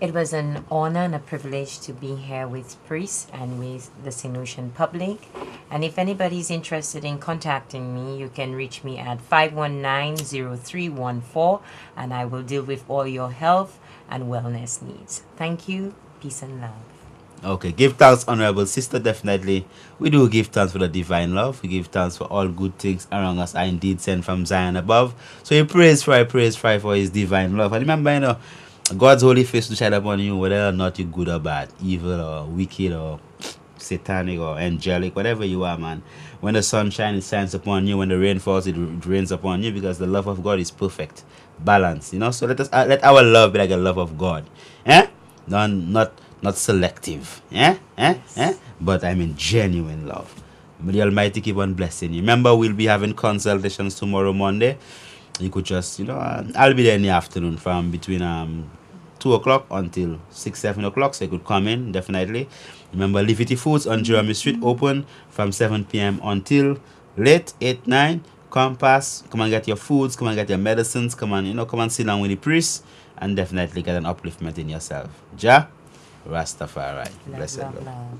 It was an honor and a privilege to be here with Priest and with the St. Lucian public. And if anybody's interested in contacting me, you can reach me at 519-0314, and I will deal with all your health and wellness needs. Thank you. Peace and love. Okay, give thanks, honorable sister. Definitely, we do give thanks for the divine love. We give thanks for all good things around us are indeed sent from Zion above. So you praise for his divine love. And remember, God's holy face to shine upon you, whether or not you're good or bad, evil or wicked or satanic or angelic, whatever you are, man. When the sun shines, it shines upon you. When the rain falls, it rains upon you, because the love of God is perfect, balanced. So let our love be like the love of God. Not selective, but genuine love. May the Almighty keep on blessing you. Remember, we'll be having consultations tomorrow, Monday. You could just, I'll be there in the afternoon from between 2 o'clock until 6, 7 o'clock, so you could come in, definitely. Remember, Liberty Foods on Jeremy Street, open from 7 p.m. until late, 8, 9. Come and get your foods, come and get your medicines, come and sit down with the priest, and definitely get an upliftment in yourself. Rastafari. Blessed love.